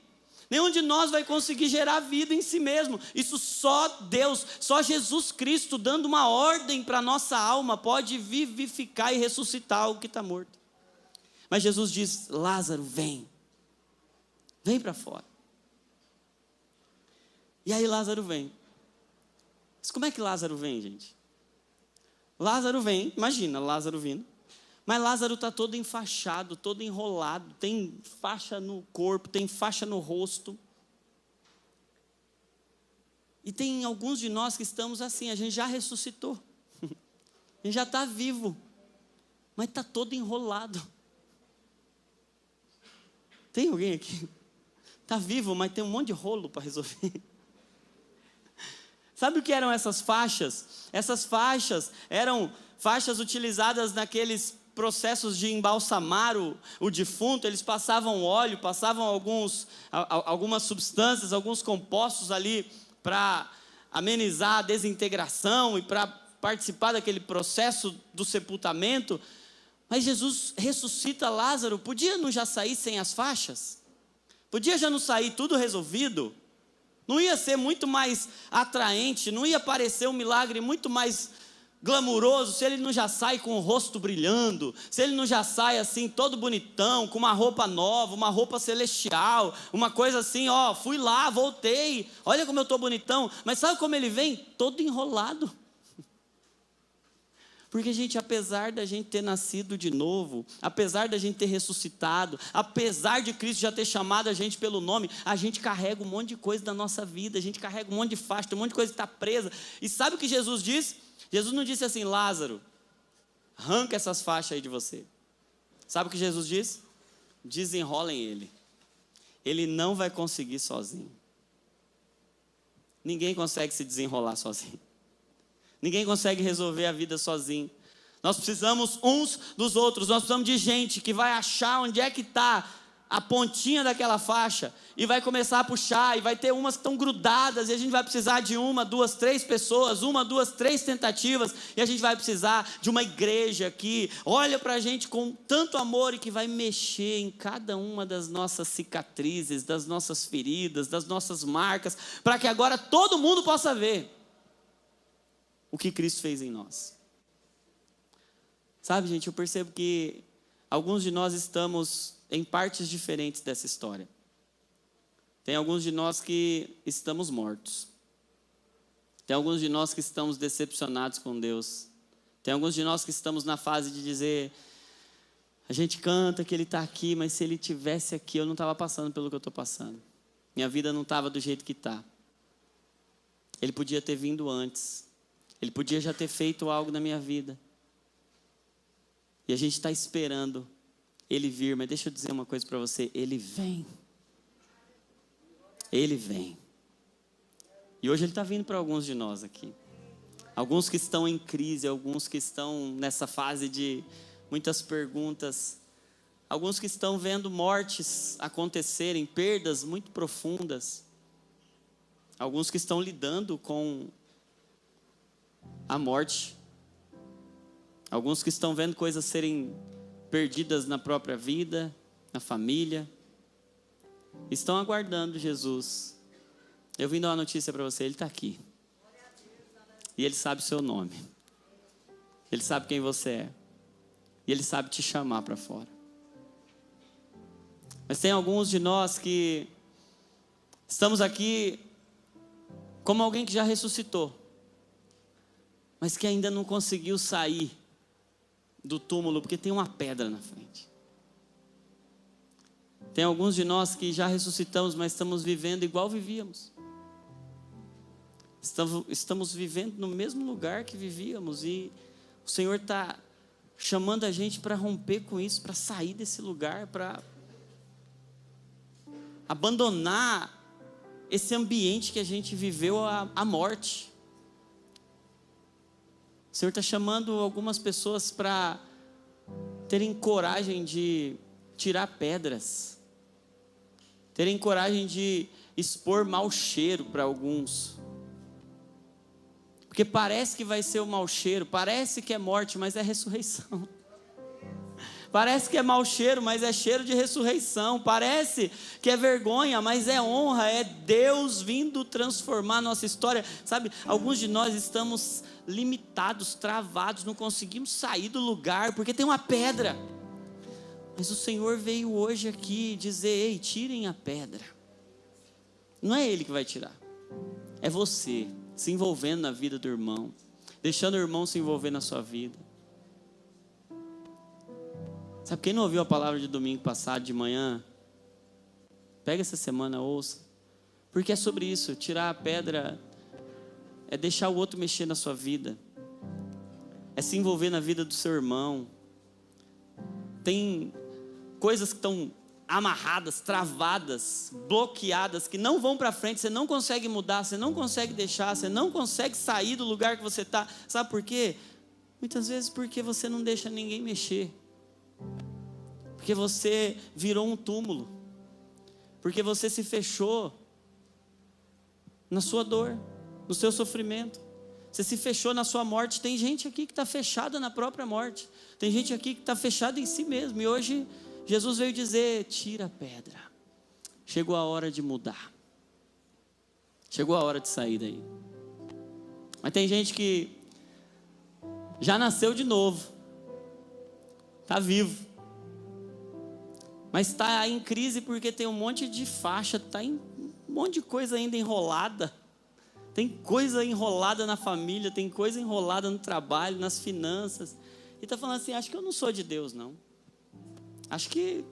Nenhum de nós vai conseguir gerar vida em si mesmo. Isso só Deus, só Jesus Cristo, dando uma ordem para a nossa alma, pode vivificar e ressuscitar o que está morto. Mas Jesus diz: Lázaro, vem. Vem para fora. E aí Lázaro vem. Mas como é que Lázaro vem, gente? Lázaro vem, imagina Lázaro vindo, Mas Lázaro está todo enfaixado, todo enrolado, tem faixa no corpo, tem faixa no rosto. E tem alguns de nós que estamos assim, a gente já ressuscitou, a gente já está vivo, mas está todo enrolado. Tem alguém aqui? Está vivo, mas tem um monte de rolo para resolver. Sabe o que eram essas faixas? Essas faixas eram faixas utilizadas naqueles processos de embalsamar o defunto. Eles passavam óleo, passavam algumas substâncias, alguns compostos ali para amenizar a desintegração e para participar daquele processo do sepultamento. Mas Jesus ressuscita Lázaro, podia não já sair sem as faixas? Podia já não sair tudo resolvido? Não ia ser muito mais atraente, não ia parecer um milagre muito mais glamuroso se ele não já sai com o rosto brilhando, se ele não já sai assim todo bonitão, com uma roupa nova, uma roupa celestial, uma coisa assim, ó, fui lá, voltei, olha como eu estou bonitão. Mas sabe como ele vem? Todo enrolado. Porque, gente, apesar da gente ter nascido de novo, apesar da gente ter ressuscitado, apesar de Cristo já ter chamado a gente pelo nome, a gente carrega um monte de coisa da nossa vida, a gente carrega um monte de faixa, um monte de coisa que está presa. E sabe o que Jesus disse? Jesus não disse assim: Lázaro, arranca essas faixas aí de você. Sabe o que Jesus disse? Desenrolem ele. Ele não vai conseguir sozinho. Ninguém consegue se desenrolar sozinho. Ninguém consegue resolver a vida sozinho. Nós precisamos uns dos outros. Nós precisamos de gente que vai achar onde é que está a pontinha daquela faixa e vai começar a puxar, e vai ter umas que estão grudadas, e a gente vai precisar de 1, 2, 3 pessoas, 1, 2, 3 tentativas, e a gente vai precisar de uma igreja que olha para a gente com tanto amor e que vai mexer em cada uma das nossas cicatrizes, das nossas feridas, das nossas marcas, para que agora todo mundo possa ver o que Cristo fez em nós. Sabe, gente, eu percebo que alguns de nós estamos em partes diferentes dessa história. Tem alguns de nós que estamos mortos. Tem alguns de nós que estamos decepcionados com Deus. Tem alguns de nós que estamos na fase de dizer: a gente canta que Ele está aqui, mas se Ele estivesse aqui, eu não estava passando pelo que eu estou passando. Minha vida não estava do jeito que está. Ele podia ter vindo antes. Ele podia já ter feito algo na minha vida. E a gente está esperando Ele vir, mas deixa eu dizer uma coisa para você: Ele vem. Ele vem. E hoje Ele está vindo para alguns de nós aqui. Alguns que estão em crise, alguns que estão nessa fase de muitas perguntas. Alguns que estão vendo mortes acontecerem, perdas muito profundas. Alguns que estão lidando com a morte. Alguns que estão vendo coisas serem perdidas na própria vida, na família. Estão aguardando Jesus. Eu vim dar uma notícia para você: Ele está aqui. E Ele sabe o seu nome. Ele sabe quem você é. E Ele sabe te chamar para fora. Mas tem alguns de nós que estamos aqui como alguém que já ressuscitou, mas que ainda não conseguiu sair do túmulo, porque tem uma pedra na frente. Tem alguns de nós que já ressuscitamos, mas estamos vivendo igual vivíamos. Estamos vivendo no mesmo lugar que vivíamos, e o Senhor está chamando a gente para romper com isso, para sair desse lugar, para abandonar esse ambiente que a gente viveu à morte. O Senhor está chamando algumas pessoas para terem coragem de tirar pedras, terem coragem de expor mau cheiro para alguns. Porque parece que vai ser o mau cheiro, parece que é morte, mas é ressurreição. Parece que é mau cheiro, mas é cheiro de ressurreição. Parece que é vergonha, mas é honra, é Deus vindo transformar a nossa história. Sabe, alguns de nós estamos limitados, travados, não conseguimos sair do lugar, porque tem uma pedra. Mas o Senhor veio hoje aqui dizer: ei, tirem a pedra. Não é Ele que vai tirar, é você se envolvendo na vida do irmão, deixando o irmão se envolver na sua vida. Sabe, quem não ouviu a palavra de domingo passado de manhã, pega essa semana, ouça. Porque é sobre isso, tirar a pedra é deixar o outro mexer na sua vida. É se envolver na vida do seu irmão. Tem coisas que estão amarradas, travadas, bloqueadas, que não vão para frente, você não consegue mudar, você não consegue deixar, você não consegue sair do lugar que você está. Sabe por quê? Muitas vezes porque você não deixa ninguém mexer. Porque você virou um túmulo. Porque você se fechou na sua dor, no seu sofrimento. Você se fechou na sua morte. Tem gente aqui que está fechada na própria morte. Tem gente aqui que está fechada em si mesmo. E hoje Jesus veio dizer: tira a pedra. Chegou a hora de mudar. Chegou a hora de sair daí. Mas tem gente que já nasceu de novo. Está vivo. Mas está em crise porque tem um monte de faixa, está em um monte de coisa ainda enrolada. Tem coisa enrolada na família, tem coisa enrolada no trabalho, nas finanças. E está falando assim: acho que eu não sou de Deus, não. Acho que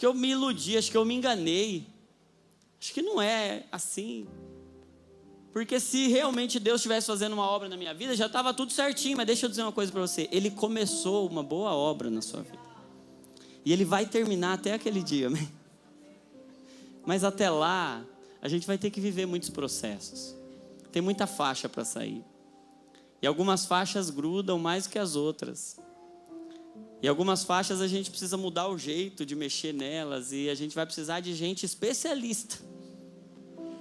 eu me iludi, acho que eu me enganei. Acho que não é assim. Porque se realmente Deus estivesse fazendo uma obra na minha vida, já estava tudo certinho. Mas deixa eu dizer uma coisa para você: Ele começou uma boa obra na sua vida. E Ele vai terminar até aquele dia, amém? Mas até lá, a gente vai ter que viver muitos processos. Tem muita faixa para sair. E algumas faixas grudam mais que as outras. E algumas faixas a gente precisa mudar o jeito de mexer nelas. E a gente vai precisar de gente especialista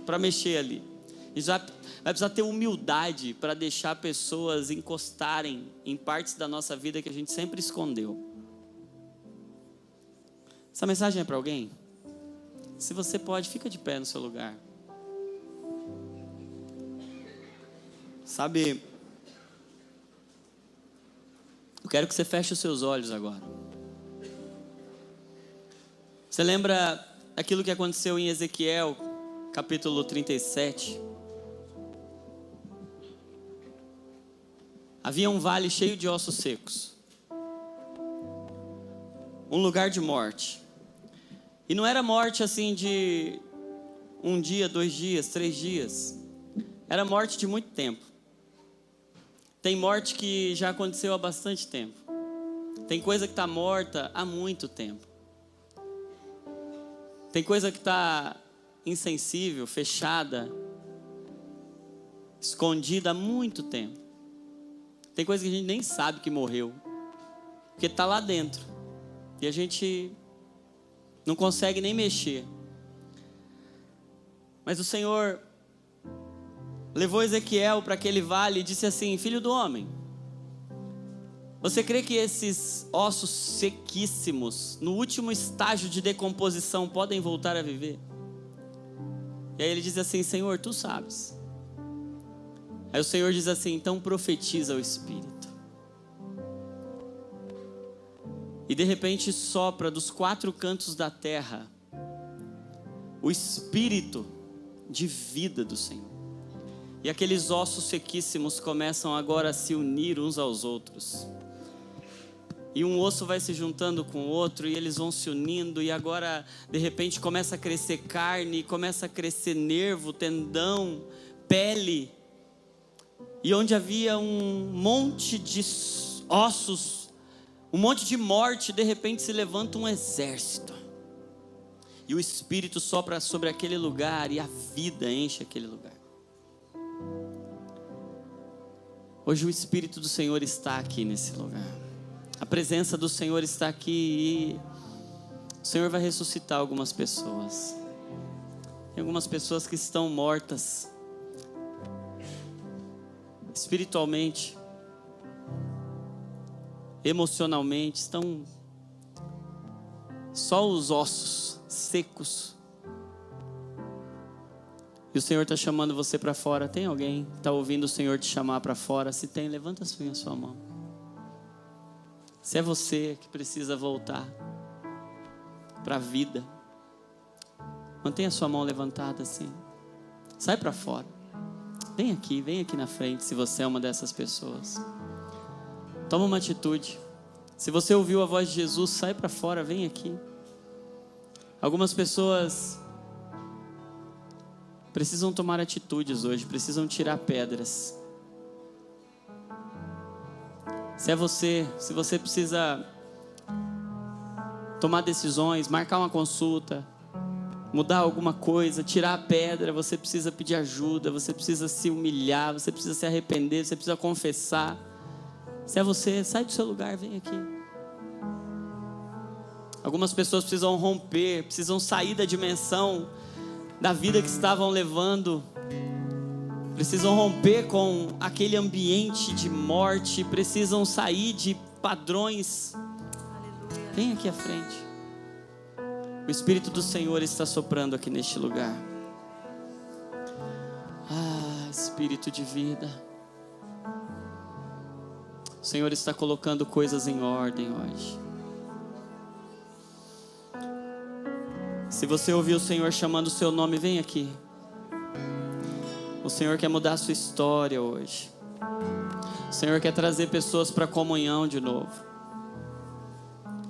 para mexer ali. E já vai precisar ter humildade para deixar pessoas encostarem em partes da nossa vida que a gente sempre escondeu. Essa mensagem é para alguém? Se você pode, fica de pé no seu lugar. Sabe, eu quero que você feche os seus olhos agora. Você lembra aquilo que aconteceu em Ezequiel, capítulo 37? Havia um vale cheio de ossos secos. Um lugar de morte. E não era morte assim de 1 dia, 2 dias, 3 dias. Era morte de muito tempo. Tem morte que já aconteceu há bastante tempo. Tem coisa que está morta há muito tempo. Tem coisa que está insensível, fechada, escondida há muito tempo. Tem coisa que a gente nem sabe que morreu, porque está lá dentro. E a gente não consegue nem mexer. Mas o Senhor levou Ezequiel para aquele vale e disse assim: filho do homem, você crê que esses ossos sequíssimos, no último estágio de decomposição, podem voltar a viver? E aí ele diz assim: Senhor, tu sabes. Aí o Senhor diz assim: então profetiza o Espírito. E de repente sopra dos 4 cantos da terra o Espírito de vida do Senhor. E aqueles ossos sequíssimos começam agora a se unir uns aos outros. E um osso vai se juntando com o outro e eles vão se unindo. E agora de repente começa a crescer carne, começa a crescer nervo, tendão, pele. E onde havia um monte de ossos, um monte de morte, de repente se levanta um exército. E o Espírito sopra sobre aquele lugar e a vida enche aquele lugar. Hoje o Espírito do Senhor está aqui nesse lugar. A presença do Senhor está aqui e o Senhor vai ressuscitar algumas pessoas. Tem algumas pessoas que estão mortas espiritualmente, emocionalmente, estão só os ossos secos. E o Senhor está chamando você para fora. Tem alguém que está ouvindo o Senhor te chamar para fora? Se tem, levanta assim a sua mão. Se é você que precisa voltar para a vida, mantenha a sua mão levantada assim. Sai para fora. Vem aqui na frente se você é uma dessas pessoas. Toma uma atitude. Se você ouviu a voz de Jesus, sai para fora, vem aqui. Algumas pessoas precisam tomar atitudes hoje, precisam tirar pedras. Se você precisa tomar decisões, marcar uma consulta, mudar alguma coisa, tirar a pedra, você precisa pedir ajuda, você precisa se humilhar, você precisa se arrepender, você precisa confessar. Se é você, sai do seu lugar, vem aqui. Algumas pessoas precisam romper, precisam sair da dimensão da vida que estavam levando, precisam romper com aquele ambiente de morte, precisam sair de padrões. Vem aqui à frente. O Espírito do Senhor está soprando aqui neste lugar. Ah, Espírito de vida. O Senhor está colocando coisas em ordem hoje. Se você ouviu o Senhor chamando o seu nome, vem aqui. O Senhor quer mudar a sua história hoje. O Senhor quer trazer pessoas para a comunhão de novo.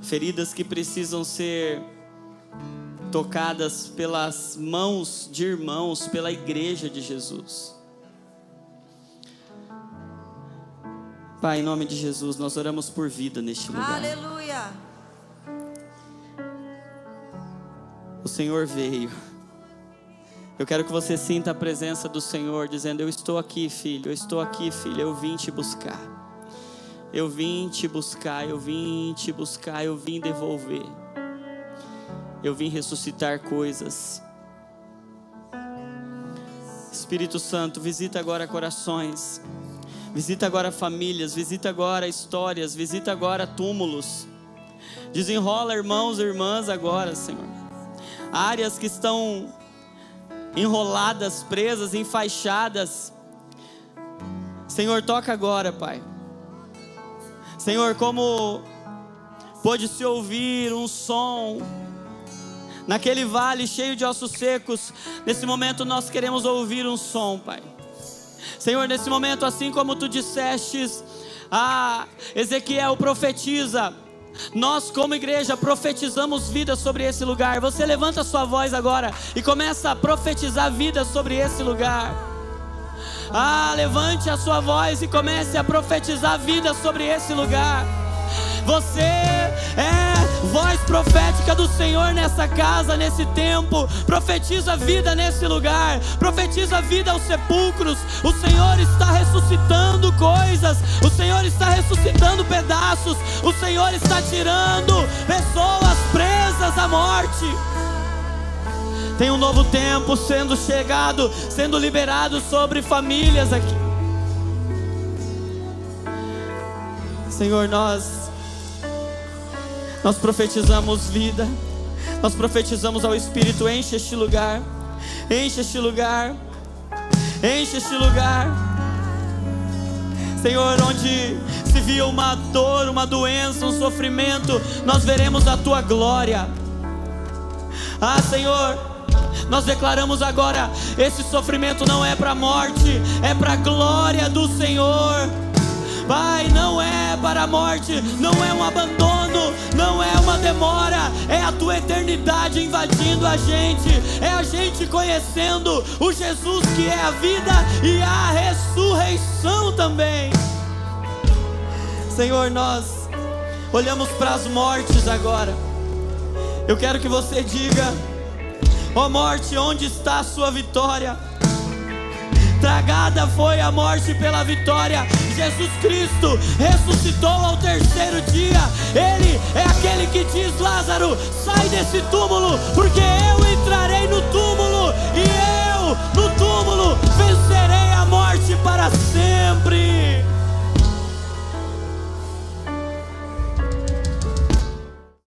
Feridas que precisam ser tocadas pelas mãos de irmãos, pela igreja de Jesus. Pai, em nome de Jesus, nós oramos por vida neste lugar. Aleluia. O Senhor veio. Eu quero que você sinta a presença do Senhor, dizendo: eu estou aqui, filho, eu estou aqui, filha, eu vim te buscar. Eu vim te buscar, eu vim te buscar, eu vim devolver. Eu vim ressuscitar coisas. Espírito Santo, visita agora corações. Visita agora famílias, visita agora histórias, visita agora túmulos. Desenrola irmãos e irmãs agora, Senhor. Áreas que estão enroladas, presas, enfaixadas. Senhor, toca agora, Pai. Senhor, como pôde se ouvir um som naquele vale cheio de ossos secos, nesse momento nós queremos ouvir um som, Pai. Senhor, nesse momento, assim como tu dissestes a Ezequiel, profetiza. Nós como igreja profetizamos vida sobre esse lugar. Você levanta a sua voz agora e começa a profetizar vida sobre esse lugar. Levante a sua voz e comece a profetizar vida sobre esse lugar. Você é voz profética do Senhor nessa casa, nesse tempo. Profetiza vida nesse lugar. Profetiza vida aos sepulcros. O Senhor está ressuscitando coisas. O Senhor está ressuscitando pedaços. O Senhor está tirando pessoas presas à morte. Tem um novo tempo sendo chegado, sendo liberado sobre famílias aqui. Senhor, nós profetizamos vida. Nós profetizamos ao Espírito: enche este lugar. Enche este lugar. Enche este lugar. Senhor, onde se via uma dor, uma doença, um sofrimento, nós veremos a Tua glória. Senhor, nós declaramos agora: esse sofrimento não é para a morte, é para a glória do Senhor. Pai, não é para a morte, não é um abandono, não é uma demora, é a Tua eternidade invadindo a gente, é a gente conhecendo o Jesus que é a vida e a ressurreição também. Senhor, nós olhamos para as mortes agora. Eu quero que você diga: ó morte, onde está a sua vitória? Tragada foi a morte pela vitória. Jesus Cristo ressuscitou ao terceiro dia. Ele é aquele que diz: Lázaro, sai desse túmulo, porque eu